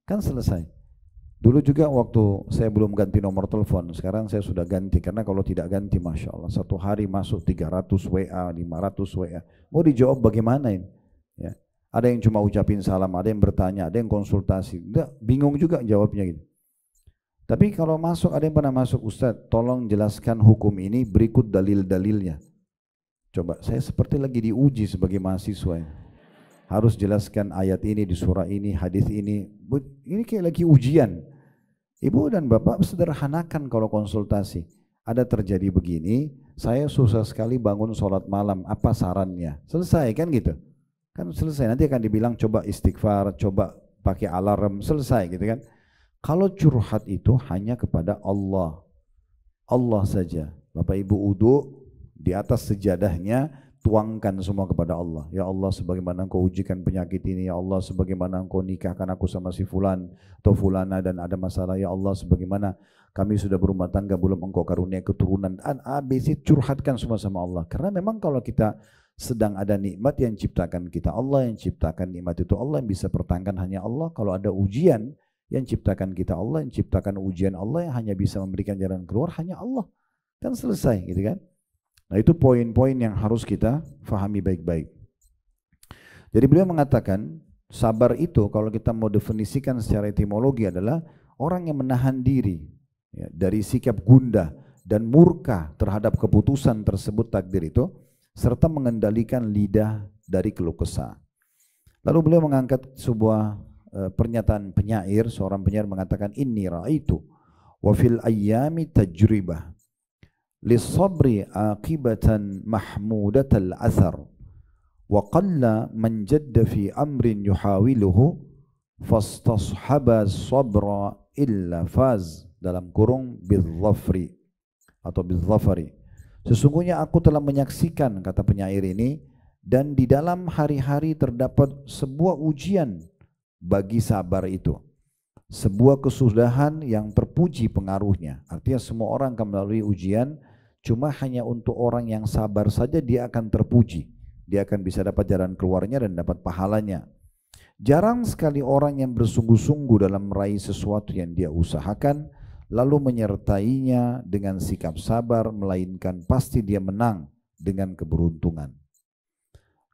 Kan selesai. Dulu juga waktu saya belum ganti nomor telepon, sekarang saya sudah ganti. Karena kalau tidak ganti, Masya Allah, satu hari masuk 300 WA, 500 WA. Mau dijawab bagaimana ini? Ya. Ada yang cuma ucapin salam, ada yang bertanya, ada yang konsultasi. Udah, bingung juga jawabnya gitu. Tapi kalau masuk, ada yang pernah masuk, Ustadz tolong jelaskan hukum ini berikut dalil-dalilnya. Coba, saya seperti lagi diuji sebagai mahasiswa. Harus jelaskan ayat ini di surah ini, hadis ini. Ini kayak lagi ujian. Ibu dan bapak sederhanakan kalau konsultasi. Ada terjadi begini, saya susah sekali bangun sholat malam, apa sarannya? Selesai kan gitu. Kan selesai, nanti akan dibilang coba istighfar, coba pakai alarm, selesai gitu kan. Kalau curhat itu hanya kepada Allah. Allah saja. Bapak ibu wudu di atas sejadahnya, tuangkan semua kepada Allah. Ya Allah, sebagaimana engkau ujikan penyakit ini, ya Allah, sebagaimana engkau nikahkan aku sama si fulan atau fulana dan ada masalah, ya Allah, sebagaimana kami sudah berumah tangga belum engkau karunia keturunan, ABC, curhatkan semua sama Allah. Karena memang kalau kita sedang ada nikmat yang ciptakan kita Allah, yang ciptakan nikmat itu Allah, yang bisa pertahankan hanya Allah. Kalau ada ujian yang ciptakan kita Allah, yang ciptakan ujian Allah, yang hanya bisa memberikan jalan keluar hanya Allah. Kan selesai gitu kan. Nah itu poin-poin yang harus kita fahami baik-baik. Jadi beliau mengatakan sabar itu kalau kita mau definisikan secara etimologi adalah orang yang menahan diri ya, dari sikap gundah dan murka terhadap keputusan tersebut takdir itu, serta mengendalikan lidah dari keluh kesah. Lalu beliau mengangkat sebuah pernyataan penyair, seorang penyair mengatakan inni ra'aitu wa fil ayyami tajribah للصبر عاقبة محمودة الأثر وقل من جد في أمر يحاوله فاستصحب الصبر إلا فاز dalam kurung bidzafri atau bidzafari. Sesungguhnya aku telah menyaksikan, kata penyair ini, dan di dalam hari-hari terdapat sebuah ujian bagi sabar itu, sebuah kesudahan yang terpuji pengaruhnya. Artinya semua orang akan melalui ujian, cuma hanya untuk orang yang sabar saja dia akan terpuji. Dia akan bisa dapat jalan keluarnya dan dapat pahalanya. Jarang sekali orang yang bersungguh-sungguh dalam meraih sesuatu yang dia usahakan, lalu menyertainya dengan sikap sabar, melainkan pasti dia menang dengan keberuntungan.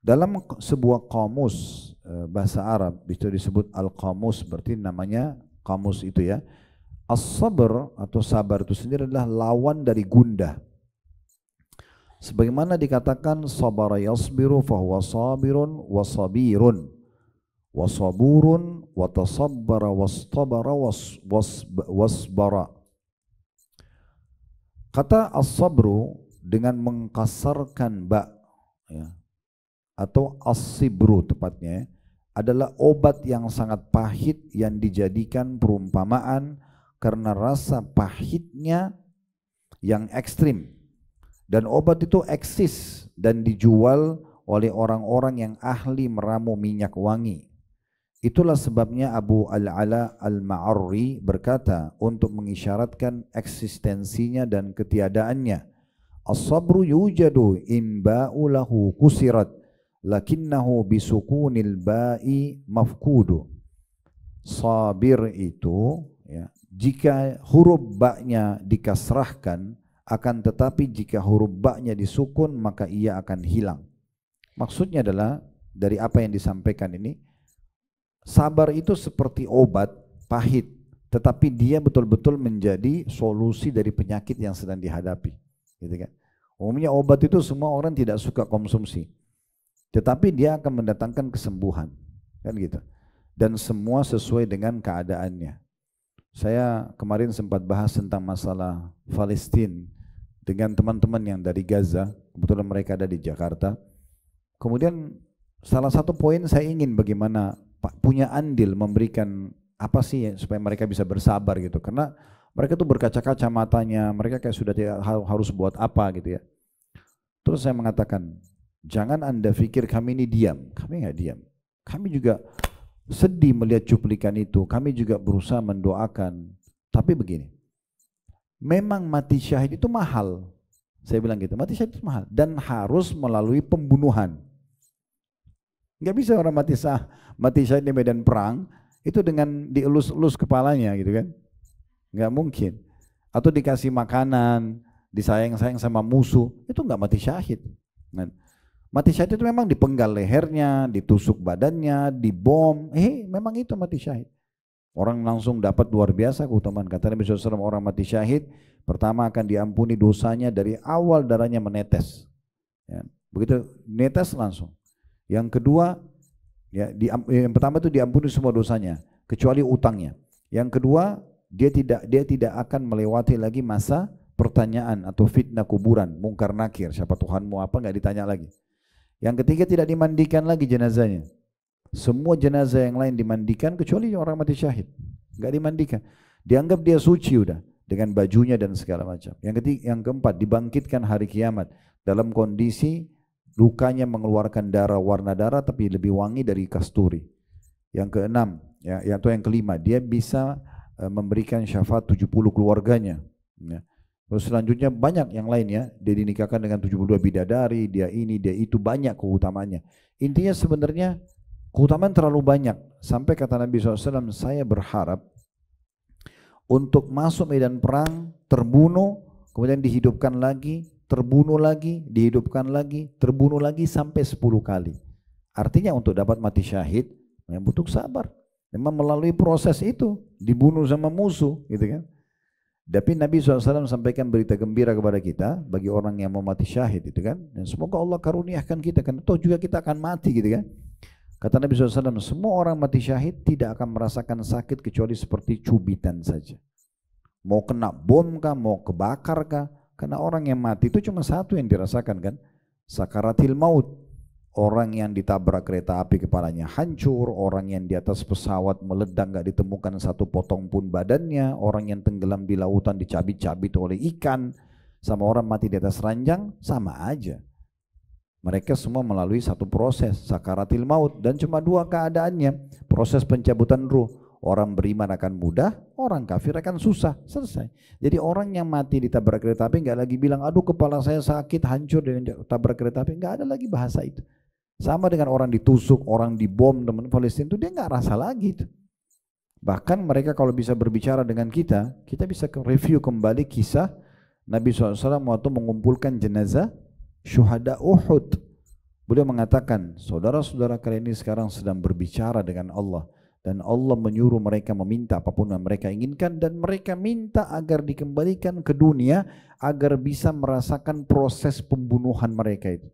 Dalam sebuah kamus bahasa Arab, itu disebut al-qamus, berarti namanya kamus itu ya. As-sabr atau sabar itu sendiri adalah lawan dari gundah. Sebagaimana dikatakan sabara yasbiru fahuwa sabirun wa sabirun wa saburun wa tasabbara wastabara wasbara. Kata as-sabru dengan mengkasarkan ba ya, atau as-sibru tepatnya, adalah obat yang sangat pahit yang dijadikan perumpamaan karena rasa pahitnya yang ekstrim. Dan obat itu eksis dan dijual oleh orang-orang yang ahli meramu minyak wangi. Itulah sebabnya Abu Al-Ala Al-Ma'arri berkata untuk mengisyaratkan eksistensinya dan ketiadaannya, as-sabru yujadu in ba'u lahu kusirat lakinnahu bisukunil ba'i mafkudu. Sabir itu ya, jika huruf ba-nya dikasrahkan, akan tetapi jika huruf ba-nya disukun maka ia akan hilang. Maksudnya adalah dari apa yang disampaikan ini, sabar itu seperti obat pahit, tetapi dia betul-betul menjadi solusi dari penyakit yang sedang dihadapi, gitu kan. Umumnya obat itu semua orang tidak suka konsumsi, tetapi dia akan mendatangkan kesembuhan, kan gitu. Dan semua sesuai dengan keadaannya. Saya kemarin sempat bahas tentang masalah Palestina dengan teman-teman yang dari Gaza, kebetulan mereka ada di Jakarta. Kemudian salah satu poin saya ingin bagaimana punya andil memberikan apa sih supaya mereka bisa bersabar gitu, karena mereka tuh berkaca-kaca matanya, mereka kayak sudah tidak harus buat apa gitu ya. Terus saya mengatakan, jangan Anda pikir kami ini diam, kami nggak diam. Kami juga sedih melihat cuplikan itu, kami juga berusaha mendoakan. Tapi begini, memang mati syahid itu mahal. Saya bilang gitu, mati syahid itu mahal dan harus melalui pembunuhan. Nggak bisa orang mati syahid di medan perang itu dengan dielus-elus kepalanya gitu kan. Nggak mungkin. Atau dikasih makanan, disayang-sayang sama musuh, itu nggak mati syahid. Nah, mati syahid itu memang dipenggal lehernya, ditusuk badannya, dibom, memang itu mati syahid. Orang langsung dapat luar biasa keutamaan. Kata Nabi SAW, orang mati syahid, pertama akan diampuni dosanya dari awal darahnya menetes. Ya, begitu netes langsung. Yang kedua, ya, yang pertama itu diampuni semua dosanya, kecuali utangnya. Yang kedua, dia tidak akan melewati lagi masa pertanyaan atau fitnah kuburan, mungkar nakir, siapa Tuhanmu apa, nggak ditanya lagi. Yang ketiga, tidak dimandikan lagi jenazahnya. Semua jenazah yang lain dimandikan kecuali orang mati syahid, nggak dimandikan. Dianggap dia suci udah dengan bajunya dan segala macam. Yang keempat, dibangkitkan hari kiamat dalam kondisi lukanya mengeluarkan darah, warna darah tapi lebih wangi dari kasturi. Yang keenam, ya, atau yang kelima, dia bisa memberikan syafaat 70 keluarganya. Ya. Terus selanjutnya banyak yang lain ya, dia dinikahkan dengan 72 bidadari, dia ini, dia itu, banyak keutamaannya. Intinya sebenarnya keutamaan terlalu banyak, sampai kata Nabi SAW, saya berharap untuk masuk medan perang, terbunuh, kemudian dihidupkan lagi, terbunuh lagi, dihidupkan lagi, terbunuh lagi sampai 10 kali. Artinya untuk dapat mati syahid, yang butuh sabar. Memang melalui proses itu, dibunuh sama musuh gitu kan. Tapi Nabi SAW sampaikan berita gembira kepada kita, bagi orang yang mau mati syahid itu kan. Dan semoga Allah karuniakan kita, kan toh juga kita akan mati gitu kan. Kata Nabi SAW, semua orang mati syahid tidak akan merasakan sakit kecuali seperti cubitan saja. Mau kena bom kah, mau kebakar kah, karena orang yang mati itu cuma satu yang dirasakan kan, sakaratil maut. Orang yang ditabrak kereta api kepalanya hancur, orang yang di atas pesawat meledak gak ditemukan satu potong pun badannya, orang yang tenggelam di lautan dicabik-cabik oleh ikan, sama orang mati di atas ranjang, sama aja. Mereka semua melalui satu proses, sakaratil maut, dan cuma dua keadaannya, proses pencabutan ruh. Orang beriman akan mudah, orang kafir akan susah, selesai. Jadi orang yang mati ditabrak kereta api gak lagi bilang, aduh kepala saya sakit, hancur dengan tabrak kereta api, gak ada lagi bahasa itu. Sama dengan orang ditusuk, orang dibom, teman Palestina itu dia nggak rasa lagi itu. Bahkan mereka kalau bisa berbicara dengan kita bisa review kembali kisah Nabi SAW waktu mengumpulkan jenazah syuhada Uhud. Beliau mengatakan, saudara-saudara kalian ini sekarang sedang berbicara dengan Allah. Dan Allah menyuruh mereka meminta apapun yang mereka inginkan. Dan mereka minta agar dikembalikan ke dunia agar bisa merasakan proses pembunuhan mereka itu.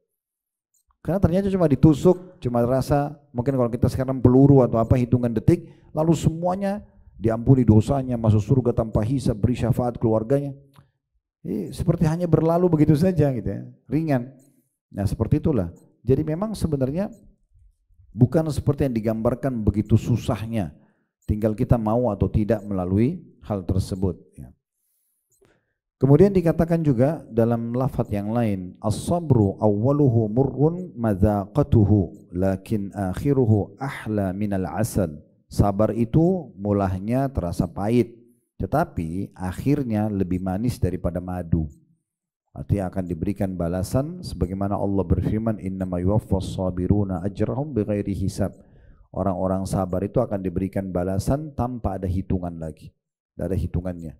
Karena ternyata cuma ditusuk, cuma rasa, mungkin kalau kita sekarang peluru atau apa hitungan detik, lalu semuanya diampuni dosanya, masuk surga tanpa hisab, beri syafaat keluarganya. Seperti hanya berlalu begitu saja gitu ya, ringan. Nah seperti itulah. Jadi memang sebenarnya bukan seperti yang digambarkan begitu susahnya, tinggal kita mau atau tidak melalui hal tersebut. Ya. Kemudian dikatakan juga dalam lafaz yang lain, as-sabru awwaluhu murrun madzaqatuhu lakin akhiruhu ahla minal asal. Sabar itu mulanya terasa pahit, tetapi akhirnya lebih manis daripada madu. Artinya akan diberikan balasan sebagaimana Allah berfirman, innama yuwaffas sabiruna ajrahum bighairi hisab. Orang-orang sabar itu akan diberikan balasan tanpa ada hitungan lagi. Tidak ada hitungannya.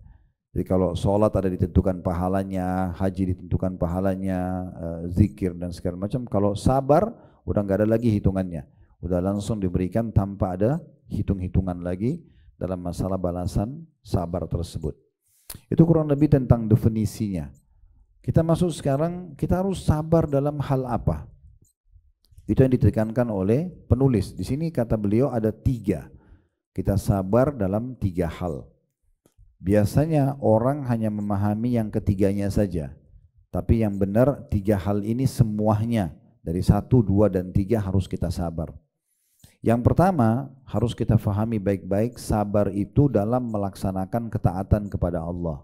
Jadi kalau sholat ada ditentukan pahalanya, haji ditentukan pahalanya, zikir dan segala macam. Kalau sabar udah nggak ada lagi hitungannya, udah langsung diberikan tanpa ada hitung-hitungan lagi dalam masalah balasan sabar tersebut. Itu kurang lebih tentang definisinya. Kita masuk sekarang, kita harus sabar dalam hal apa? Itu yang ditekankan oleh penulis. Di sini kata beliau ada 3. Kita sabar dalam 3 hal. Biasanya orang hanya memahami yang ketiganya saja. Tapi yang benar 3 hal ini semuanya dari 1, 2, dan 3 harus kita sabar. Yang pertama harus kita fahami baik-baik, sabar itu dalam melaksanakan ketaatan kepada Allah.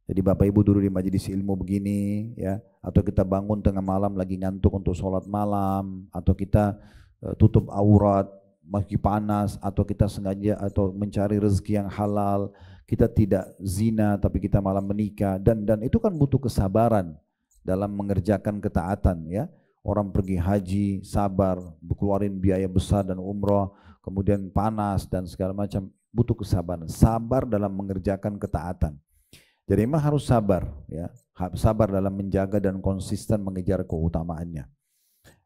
Jadi Bapak Ibu dulu di majelis ilmu begini ya, atau kita bangun tengah malam lagi ngantuk untuk sholat malam, atau kita tutup aurat meski panas, atau kita sengaja atau mencari rezeki yang halal, kita tidak zina tapi kita malah menikah, dan itu kan butuh kesabaran dalam mengerjakan ketaatan ya. Orang pergi haji, sabar, keluarin biaya besar dan umroh, kemudian panas dan segala macam, butuh kesabaran. Sabar dalam mengerjakan ketaatan. Jadi memang harus sabar ya, sabar dalam menjaga dan konsisten mengejar keutamaannya.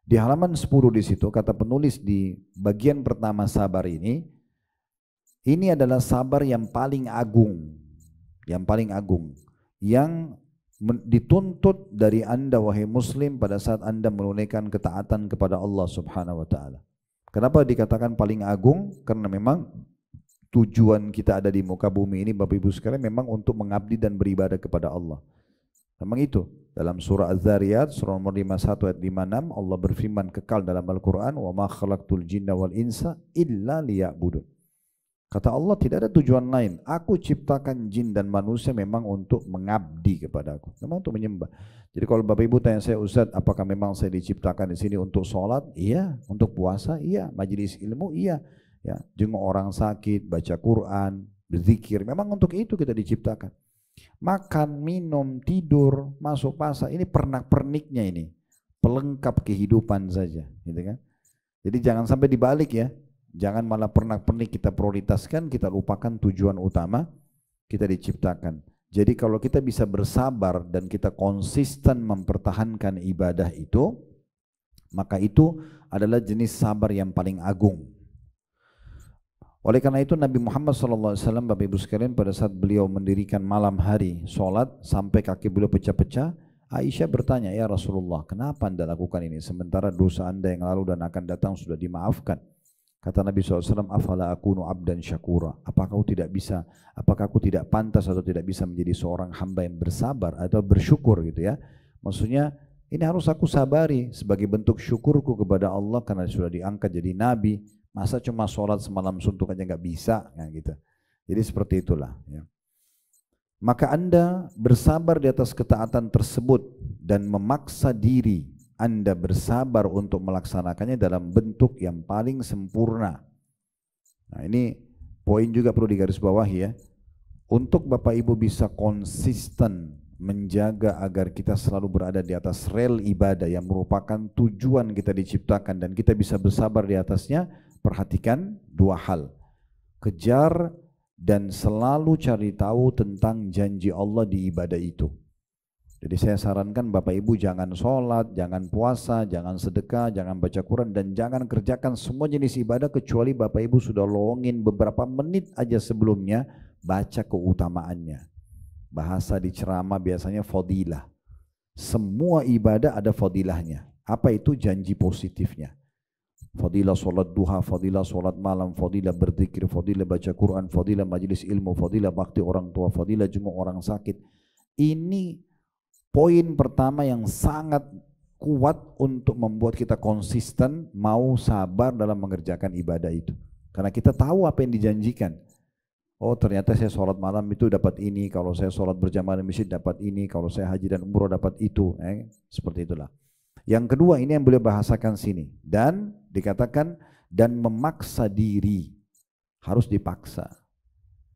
Di halaman 10 di situ kata penulis di bagian pertama sabar ini adalah sabar yang paling agung, yang dituntut dari Anda wahai muslim pada saat Anda menunaikan ketaatan kepada Allah Subhanahu wa taala. Kenapa dikatakan paling agung? Karena memang tujuan kita ada di muka bumi ini Bapak Ibu sekalian memang untuk mengabdi dan beribadah kepada Allah. Memang itu. Dalam surah Az-Zariyat surah nomor 51 ayat 56 Allah berfirman kekal dalam Al-Qur'an, "Wa ma khalaqtul jinna wal insa illa liya'budun." Kata Allah tidak ada tujuan lain. Aku ciptakan jin dan manusia memang untuk mengabdi kepada aku, memang untuk menyembah. Jadi kalau Bapak Ibu tanya saya, Ustaz, apakah memang saya diciptakan di sini untuk sholat? Iya. Untuk puasa? Iya. Majelis ilmu? Iya. Ya, jenguk orang sakit, baca Quran, berzikir. Memang untuk itu kita diciptakan. Makan, minum, tidur, masuk pasar, ini pernak-perniknya ini, pelengkap kehidupan saja, gitu kan? Jadi jangan sampai dibalik ya. Jangan malah pernak-pernik kita prioritaskan, kita lupakan tujuan utama kita diciptakan. Jadi kalau kita bisa bersabar dan kita konsisten mempertahankan ibadah itu, maka itu adalah jenis sabar yang paling agung. Oleh karena itu Nabi Muhammad SAW, Bapak Ibu sekalian, pada saat beliau mendirikan malam hari sholat sampai kaki beliau pecah-pecah, Aisyah bertanya, "Ya Rasulullah, kenapa Anda lakukan ini sementara dosa Anda yang lalu dan akan datang sudah dimaafkan?" Kata Nabi SAW, "Afala akunu abdan syakura." Apakah aku tidak pantas atau tidak bisa menjadi seorang hamba yang bersabar atau bersyukur gitu ya. Maksudnya ini harus aku sabari sebagai bentuk syukurku kepada Allah karena sudah diangkat jadi Nabi. Masa cuma sholat semalam suntuk aja nggak bisa ya, gitu. Jadi seperti itulah ya. Maka Anda bersabar di atas ketaatan tersebut dan memaksa diri Anda bersabar untuk melaksanakannya dalam bentuk yang paling sempurna. Nah ini poin juga perlu digarisbawahi ya. Untuk Bapak Ibu bisa konsisten menjaga agar kita selalu berada di atas rel ibadah yang merupakan tujuan kita diciptakan dan kita bisa bersabar di atasnya, perhatikan 2 hal. Kejar dan selalu cari tahu tentang janji Allah di ibadah itu. Jadi saya sarankan Bapak Ibu jangan sholat, jangan puasa, jangan sedekah, jangan baca Quran, dan jangan kerjakan semua jenis ibadah kecuali Bapak Ibu sudah longin beberapa menit aja sebelumnya baca keutamaannya. Bahasa di ceramah biasanya fadilah. Semua ibadah ada fadilahnya. Apa itu? Janji positifnya. Fadilah sholat duha, fadilah sholat malam, fadilah berzikir, fadilah baca Quran, fadilah majelis ilmu, fadilah bakti orang tua, fadilah jenguk orang sakit. Ini poin pertama yang sangat kuat untuk membuat kita konsisten mau sabar dalam mengerjakan ibadah itu. Karena kita tahu apa yang dijanjikan. Oh ternyata saya sholat malam itu dapat ini, kalau saya sholat berjamaah di masjid dapat ini, kalau saya haji dan umroh dapat itu. Seperti itulah. Yang kedua ini yang beliau bahasakan sini. Dan dikatakan dan memaksa diri. Harus dipaksa.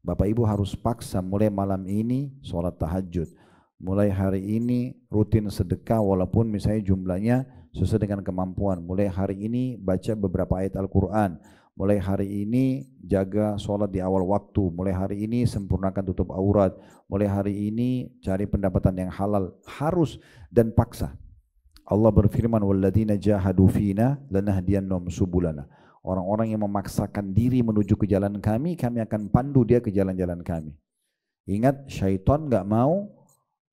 Bapak Ibu harus paksa mulai malam ini sholat tahajud. Mulai hari ini rutin sedekah walaupun misalnya jumlahnya sesuai dengan kemampuan. Mulai hari ini baca beberapa ayat Al-Quran. Mulai hari ini jaga sholat di awal waktu. Mulai hari ini sempurnakan tutup aurat. Mulai hari ini cari pendapatan yang halal. Harus dan paksa. Allah berfirman, "Walladzina jahadu fina lanahdiyannahum subulana." Orang-orang yang memaksakan diri menuju ke jalan kami akan pandu dia ke jalan-jalan kami. Ingat, syaitan nggak mau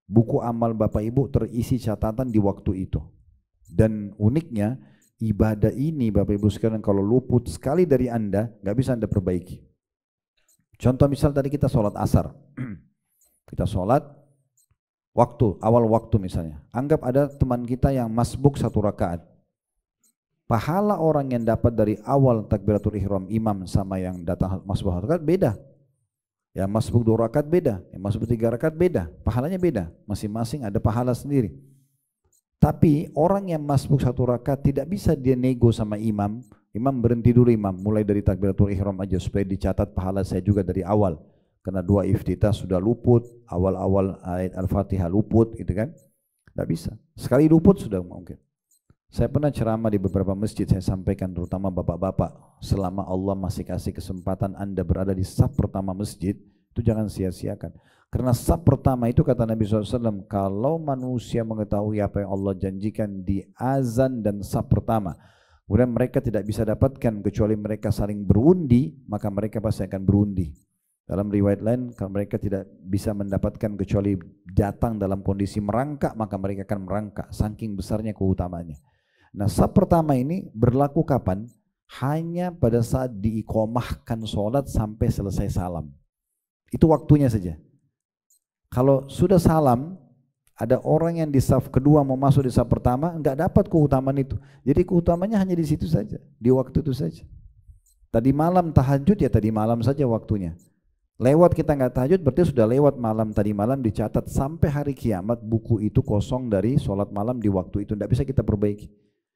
buku amal Bapak Ibu terisi catatan di waktu itu. Dan uniknya ibadah ini Bapak Ibu sekalian kalau luput sekali dari Anda nggak bisa Anda perbaiki. Contoh misal tadi kita sholat asar. Kita sholat Waktu, awal waktu misalnya. Anggap ada teman kita yang masbuk 1 rakaat. Pahala orang yang dapat dari awal takbiratul ihram imam sama yang datang masbuk 1 rakaat beda. Yang masbuk 2 rakaat beda, yang masbuk 3 rakaat beda. Pahalanya beda, masing-masing ada pahala sendiri. Tapi orang yang masbuk 1 rakaat tidak bisa dia nego sama imam. Imam berhenti dulu imam, mulai dari takbiratul ihram aja supaya dicatat pahala saya juga dari awal. Karena 2 iftitah sudah luput, awal-awal ayat Al-Fatihah luput gitu kan. Tidak bisa, sekali luput sudah mungkin. Saya pernah ceramah di beberapa masjid, saya sampaikan terutama bapak-bapak, selama Allah masih kasih kesempatan Anda berada di saf pertama masjid, itu jangan sia-siakan. Karena saf pertama itu kata Nabi SAW, kalau manusia mengetahui apa yang Allah janjikan di azan dan saf pertama, kemudian mereka tidak bisa dapatkan kecuali mereka saling berundi, maka mereka pasti akan berundi. Dalam riwayat lain, kalau mereka tidak bisa mendapatkan kecuali datang dalam kondisi merangkak, maka mereka akan merangkak, saking besarnya keutamaannya. Nah, saf pertama ini berlaku kapan? Hanya pada saat diiqomahkan sholat sampai selesai salam. Itu waktunya saja. Kalau sudah salam, ada orang yang di saf kedua mau masuk di saf pertama, enggak dapat keutamaan itu. Jadi keutamanya hanya di situ saja, di waktu itu saja. Tadi malam tahajud ya tadi malam saja waktunya. Lewat kita nggak tahajud berarti sudah lewat malam tadi malam, dicatat sampai hari kiamat buku itu kosong dari sholat malam di waktu itu, tidak bisa kita perbaiki.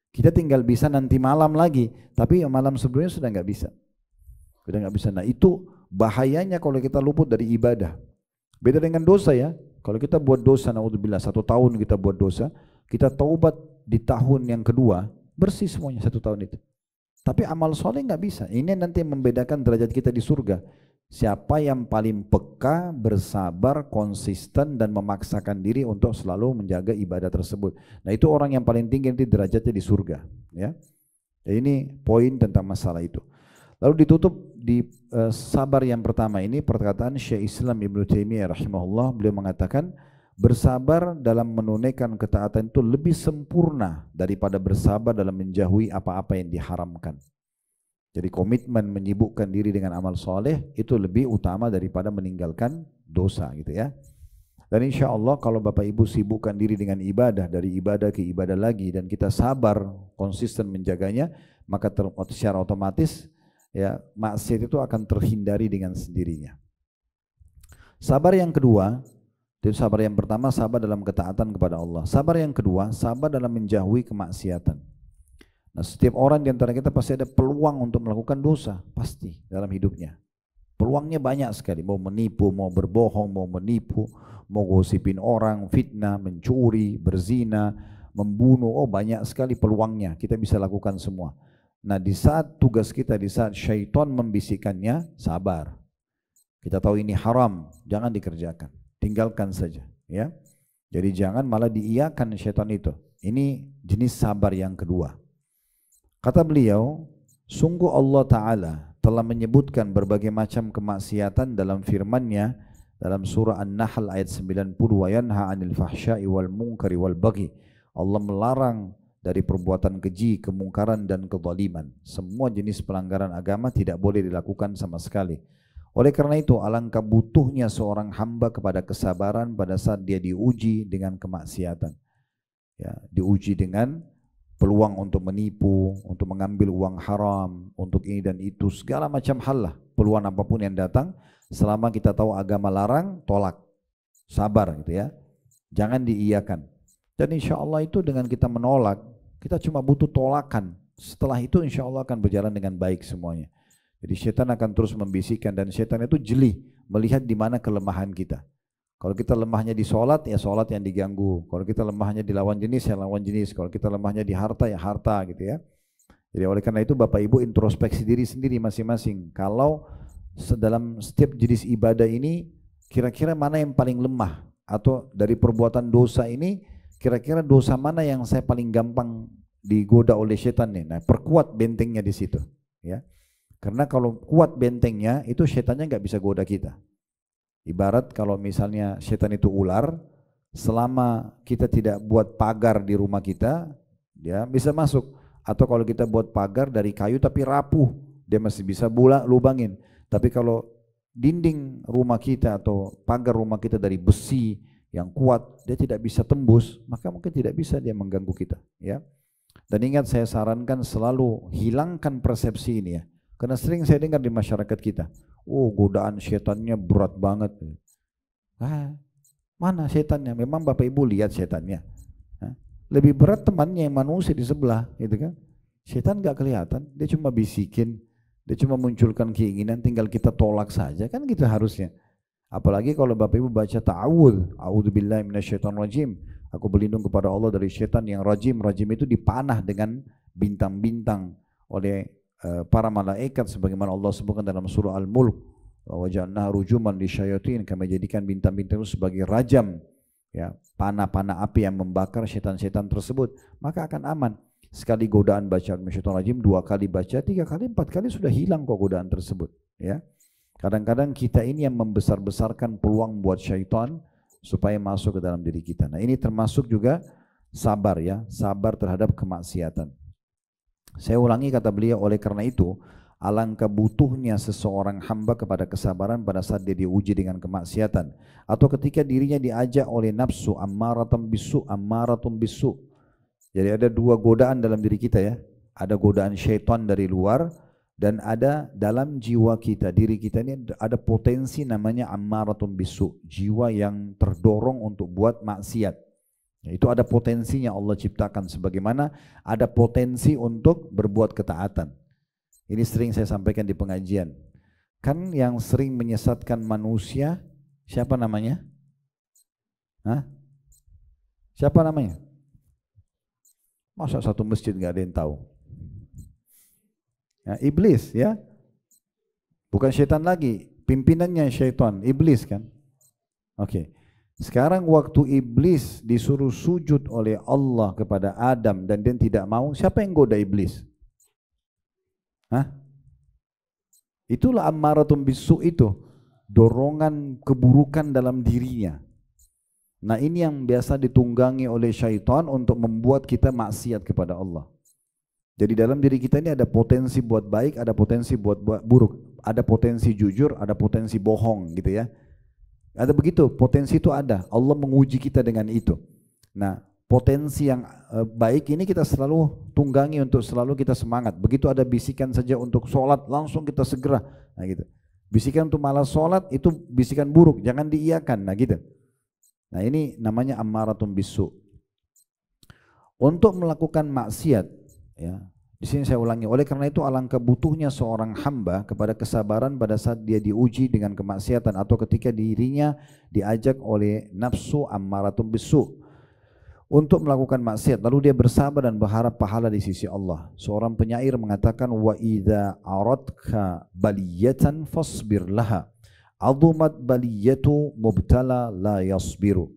Kita tinggal bisa nanti malam lagi, tapi malam sebelumnya sudah nggak bisa, sudah nggak bisa. Nah itu bahayanya kalau kita luput dari ibadah. Beda dengan dosa ya. Kalau kita buat dosa, naudzubillah 1 tahun kita buat dosa, kita taubat di tahun yang kedua bersih semuanya 1 tahun itu. Tapi amal soleh nggak bisa. Ini nanti membedakan derajat kita di surga. Siapa yang paling peka, bersabar, konsisten dan memaksakan diri untuk selalu menjaga ibadah tersebut. Nah itu orang yang paling tinggi nanti derajatnya di surga. Ya, ini poin tentang masalah itu. Lalu ditutup di sabar yang pertama ini perkataan Syekh Islam Ibnu Taimiyah rahimahullah. Beliau mengatakan bersabar dalam menunaikan ketaatan itu lebih sempurna daripada bersabar dalam menjauhi apa-apa yang diharamkan. Jadi komitmen menyibukkan diri dengan amal soleh itu lebih utama daripada meninggalkan dosa gitu ya. Dan insya Allah kalau Bapak Ibu sibukkan diri dengan ibadah, dari ibadah ke ibadah lagi, dan kita sabar konsisten menjaganya, maka secara otomatis ya maksiat itu akan terhindari dengan sendirinya. Sabar yang kedua, itu sabar yang pertama sabar dalam ketaatan kepada Allah. Sabar yang kedua sabar dalam menjauhi kemaksiatan. Nah, setiap orang di antara kita pasti ada peluang untuk melakukan dosa, pasti dalam hidupnya. Peluangnya banyak sekali, mau menipu, mau berbohong, mau menipu, mau gosipin orang, fitnah, mencuri, berzina, membunuh, oh banyak sekali peluangnya, kita bisa lakukan semua. Nah di saat tugas kita, di saat syaitan membisikkannya, sabar. Kita tahu ini haram, jangan dikerjakan, tinggalkan saja. Ya, jadi jangan malah diiyakan syaitan itu. Ini jenis sabar yang kedua. Kata beliau, sungguh Allah Ta'ala telah menyebutkan berbagai macam kemaksiatan dalam firman-Nya dalam surah An-Nahl ayat 90, wa yanha 'anil fahsya'i wal munkari wal baghi. Allah melarang dari perbuatan keji, kemungkaran dan kezaliman. Semua jenis pelanggaran agama tidak boleh dilakukan sama sekali. Oleh karena itu alangkah butuhnya seorang hamba kepada kesabaran pada saat dia diuji dengan kemaksiatan. Ya, diuji dengan peluang untuk menipu, untuk mengambil uang haram, untuk ini dan itu, segala macam hal lah, peluang apapun yang datang, selama kita tahu agama larang, tolak, sabar gitu ya, jangan diiyakan. Dan insya Allah itu dengan kita menolak, kita cuma butuh tolakan, setelah itu insya Allah akan berjalan dengan baik semuanya. Jadi setan akan terus membisikkan, dan setan itu jeli, melihat di mana kelemahan kita. Kalau kita lemahnya di sholat, ya sholat yang diganggu. Kalau kita lemahnya di lawan jenis, ya lawan jenis. Kalau kita lemahnya di harta, ya harta gitu ya. Jadi oleh karena itu Bapak Ibu introspeksi diri sendiri masing-masing. Kalau dalam setiap jenis ibadah ini, kira-kira mana yang paling lemah? Atau dari perbuatan dosa ini, kira-kira dosa mana yang saya paling gampang digoda oleh setan nih? Nah, perkuat bentengnya di situ. Ya. Karena kalau kuat bentengnya, itu setannya nggak bisa goda kita. Ibarat kalau misalnya setan itu ular, selama kita tidak buat pagar di rumah kita, dia bisa masuk. Atau kalau kita buat pagar dari kayu tapi rapuh, dia masih bisa lubangin. Tapi kalau dinding rumah kita atau pagar rumah kita dari besi, yang kuat, dia tidak bisa tembus, maka mungkin tidak bisa dia mengganggu kita, ya. Dan ingat, saya sarankan selalu hilangkan persepsi ini ya. Karena sering saya dengar di masyarakat kita, oh godaan setannya berat banget. Ah, mana setannya? Memang Bapak Ibu lihat setannya? Lebih berat temannya yang manusia di sebelah, gitu kan? Setan gak kelihatan, dia cuma bisikin, dia cuma munculkan keinginan, tinggal kita tolak saja, kan gitu harusnya. Apalagi kalau Bapak Ibu baca ta'awudz, a'udzubillahi minasyaitonirrajim, aku berlindung kepada Allah dari setan yang rajim. Rajim itu dipanah dengan bintang-bintang oleh para malaikat, sebagaimana Allah sebutkan dalam surah Al-Mulk, wa ja'alnaha rujuman lisyayatin, kami jadikan bintang-bintang itu sebagai rajam, ya, panah-panah api yang membakar setan-setan tersebut, maka akan aman. Sekali godaan baca minasyaitonirrajim, 2 kali baca, 3 kali, 4 kali sudah hilang kok godaan tersebut, ya. Kadang-kadang kita ini yang membesar-besarkan peluang buat syaitan supaya masuk ke dalam diri kita. Nah, ini termasuk juga sabar, ya, sabar terhadap kemaksiatan. Saya ulangi kata beliau, oleh karena itu alangkah butuhnya seseorang hamba kepada kesabaran pada saat dia diuji dengan kemaksiatan, atau ketika dirinya diajak oleh nafsu ammaratun bisu. Jadi ada 2 godaan dalam diri kita, ya. Ada godaan syaitan dari luar, dan ada dalam jiwa kita, diri kita ini ada potensi namanya ammaratun bisu, jiwa yang terdorong untuk buat maksiat. Itu ada potensinya Allah ciptakan, sebagaimana ada potensi untuk berbuat ketaatan. Ini sering saya sampaikan di pengajian. Kan yang sering menyesatkan manusia siapa namanya? Hah? Siapa namanya? Masa satu masjid nggak ada yang tahu? Ya, iblis, ya. Bukan syaitan lagi, pimpinannya syaitan, iblis kan. Oke. Sekarang waktu iblis disuruh sujud oleh Allah kepada Adam dan dia tidak mau, siapa yang goda iblis? Hah? Itulah ammaratun bisu itu, dorongan keburukan dalam dirinya. Nah, ini yang biasa ditunggangi oleh syaitan untuk membuat kita maksiat kepada Allah. Jadi dalam diri kita ini ada potensi buat baik, ada potensi buat buruk, ada potensi jujur, ada potensi bohong, gitu ya. Ada begitu, potensi itu ada. Allah menguji kita dengan itu. Nah, potensi yang baik ini kita selalu tunggangi untuk selalu kita semangat. Begitu ada bisikan saja untuk sholat, langsung kita segera. Nah, gitu. Bisikan untuk malas sholat itu bisikan buruk, jangan diiyakan. Nah, gitu. Nah, ini namanya ammaratun bisu. Untuk melakukan maksiat, ya, di sini saya ulangi, oleh karena itu alangkah butuhnya seorang hamba kepada kesabaran pada saat dia diuji dengan kemaksiatan atau ketika dirinya diajak oleh nafsu ammaratun bisu untuk melakukan maksiat, lalu dia bersabar dan berharap pahala di sisi Allah. Seorang penyair mengatakan, wa idza aradka baliyatan fasbir laha, azumat baliyatu mubtala la yasbiru.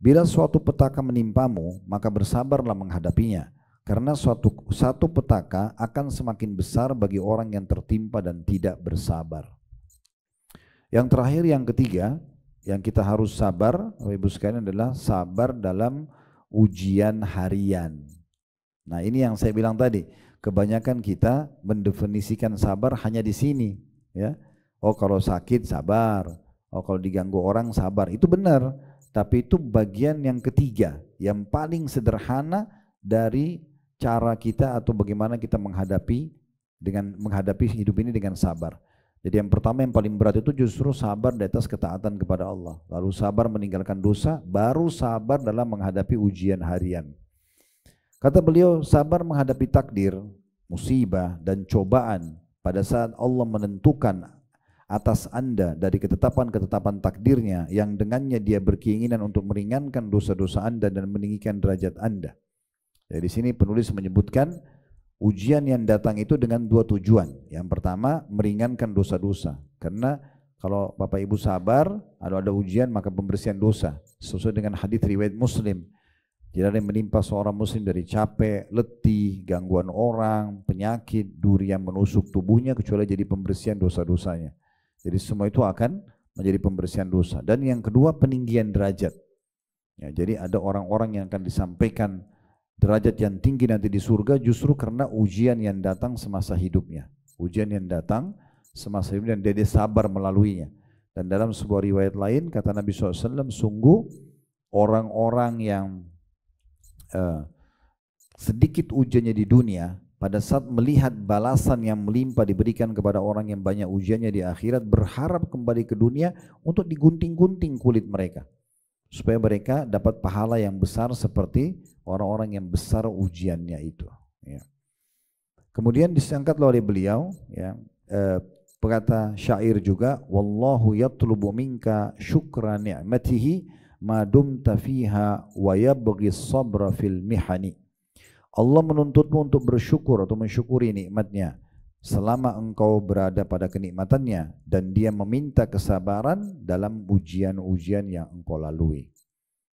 Bila suatu petaka menimpamu, maka bersabarlah menghadapinya. Karena satu petaka akan semakin besar bagi orang yang tertimpa dan tidak bersabar. Yang terakhir, yang ketiga, yang kita harus sabar, Bapak Ibu sekalian, adalah sabar dalam ujian harian. Nah, ini yang saya bilang tadi, kebanyakan kita mendefinisikan sabar hanya di sini, ya. Oh, kalau sakit sabar, oh kalau diganggu orang sabar, itu benar. Tapi itu bagian yang ketiga, yang paling sederhana dari cara kita atau bagaimana kita menghadapi hidup ini dengan sabar. Jadi yang pertama, yang paling berat itu justru sabar di atas ketaatan kepada Allah. Lalu sabar meninggalkan dosa, baru sabar dalam menghadapi ujian harian. Kata beliau, sabar menghadapi takdir, musibah dan cobaan pada saat Allah menentukan atas Anda dari ketetapan-ketetapan takdirnya yang dengannya dia berkeinginan untuk meringankan dosa-dosa Anda dan meninggikan derajat Anda. Jadi di sini penulis menyebutkan ujian yang datang itu dengan 2 tujuan. Yang pertama, meringankan dosa-dosa. Karena kalau Bapak Ibu sabar, ada ujian maka pembersihan dosa. Sesuai dengan hadis riwayat Muslim. Tidak ada yang menimpa seorang muslim dari capek, letih, gangguan orang, penyakit, duri yang menusuk tubuhnya kecuali jadi pembersihan dosa-dosanya. Jadi semua itu akan menjadi pembersihan dosa. Dan yang kedua, peninggian derajat. Ya, jadi ada orang-orang yang akan disampaikan derajat yang tinggi nanti di surga justru karena ujian yang datang semasa hidupnya. Ujian yang datang semasa hidupnya dan dia sabar melaluinya. Dan dalam sebuah riwayat lain kata Nabi SAW, sungguh orang-orang yang sedikit ujiannya di dunia, pada saat melihat balasan yang melimpah diberikan kepada orang yang banyak ujiannya di akhirat, berharap kembali ke dunia untuk digunting-gunting kulit mereka, supaya mereka dapat pahala yang besar seperti orang-orang yang besar ujiannya itu. Ya. Kemudian disangkat oleh beliau, ya, berkata syair juga, wallahu yatlubu minka syukra ni'matihi ma dumta fiha wa yabghi sabra fil mihani. Allah menuntutmu untuk bersyukur atau mensyukuri nikmatnya selama engkau berada pada kenikmatannya, dan dia meminta kesabaran dalam ujian-ujian yang engkau lalui.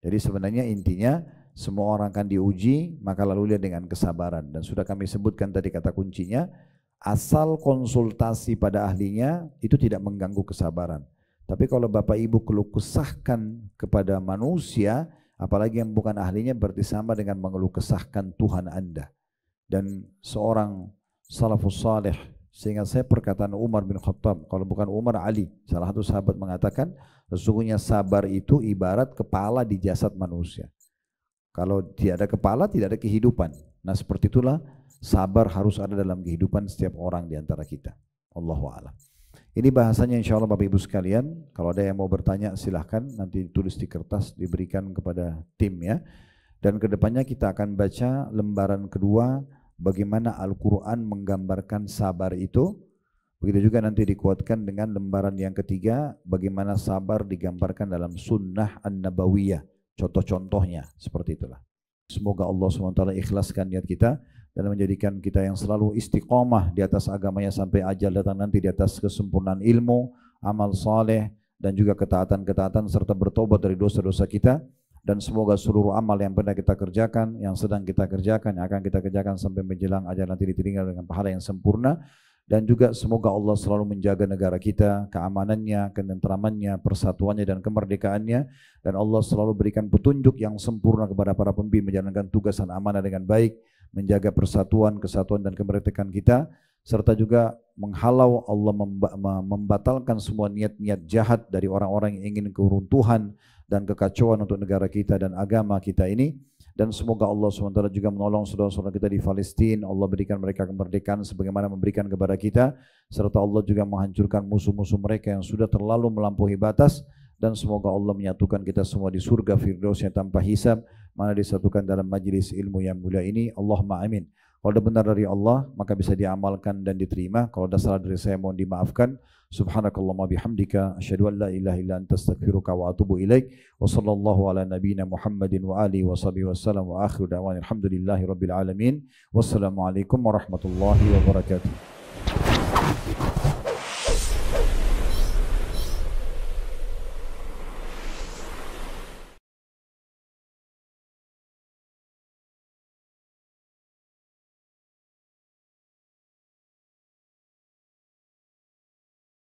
Jadi sebenarnya intinya semua orang akan diuji, maka laluilah dengan kesabaran. Dan sudah kami sebutkan tadi kata kuncinya, asal konsultasi pada ahlinya itu tidak mengganggu kesabaran. Tapi kalau Bapak Ibu keluh kesahkan kepada manusia, apalagi yang bukan ahlinya, berarti sama dengan mengeluh kesahkan Tuhan Anda. Dan seorang salafus salih, sehingga saya perkataan Umar bin Khattab, kalau bukan Umar, Ali, salah satu sahabat mengatakan, sesungguhnya sabar itu ibarat kepala di jasad manusia. Kalau tidak ada kepala, tidak ada kehidupan. Nah seperti itulah sabar harus ada dalam kehidupan setiap orang di antara kita. Allahu a'lam. Ini bahasanya insya Allah Bapak Ibu sekalian. Kalau ada yang mau bertanya silahkan, nanti ditulis di kertas diberikan kepada tim ya. Dan kedepannya kita akan baca lembaran kedua bagaimana Al-Quran menggambarkan sabar itu. Begitu juga nanti dikuatkan dengan lembaran yang ketiga bagaimana sabar digambarkan dalam sunnah an-nabawiyah. Contoh-contohnya seperti itulah. Semoga Allah SWT ikhlaskan niat kita dan menjadikan kita yang selalu istiqomah di atas agamanya sampai ajal datang nanti, di atas kesempurnaan ilmu, amal saleh, dan juga ketaatan-ketaatan serta bertobat dari dosa-dosa kita. Dan semoga seluruh amal yang pernah kita kerjakan, yang sedang kita kerjakan, yang akan kita kerjakan sampai menjelang ajal nanti ditinggal dengan pahala yang sempurna. Dan juga semoga Allah selalu menjaga negara kita, keamanannya, ketentramannya, persatuannya dan kemerdekaannya. Dan Allah selalu berikan petunjuk yang sempurna kepada para pemimpin menjalankan tugas dan amanah dengan baik, menjaga persatuan, kesatuan dan kemerdekaan kita, serta juga menghalau Allah membatalkan semua niat-niat jahat dari orang-orang yang ingin keruntuhan dan kekacauan untuk negara kita dan agama kita ini. Dan semoga Allah SWT juga menolong saudara-saudara kita di Palestina. Allah berikan mereka kemerdekaan sebagaimana memberikan kepada kita, serta Allah juga menghancurkan musuh-musuh mereka yang sudah terlalu melampaui batas. Dan semoga Allah menyatukan kita semua di surga Firdausnya tanpa hisab, mana disatukan dalam majlis ilmu yang mulia ini. Allahumma amin. Kalau ada benar dari Allah maka bisa diamalkan dan diterima. Kalau ada salah dari saya mohon dimaafkan. Subhanakallahumma bihamdika asyhadu an la ilaha illa anta astaghfiruka wa atubu ilaik. Wa sallallahu ala nabiyyina Muhammadin wa alihi wa sahbihi wasallam wa akhiru da'wana alhamdulillahi rabbil alamin. Wassalamualaikum warahmatullahi wabarakatuh.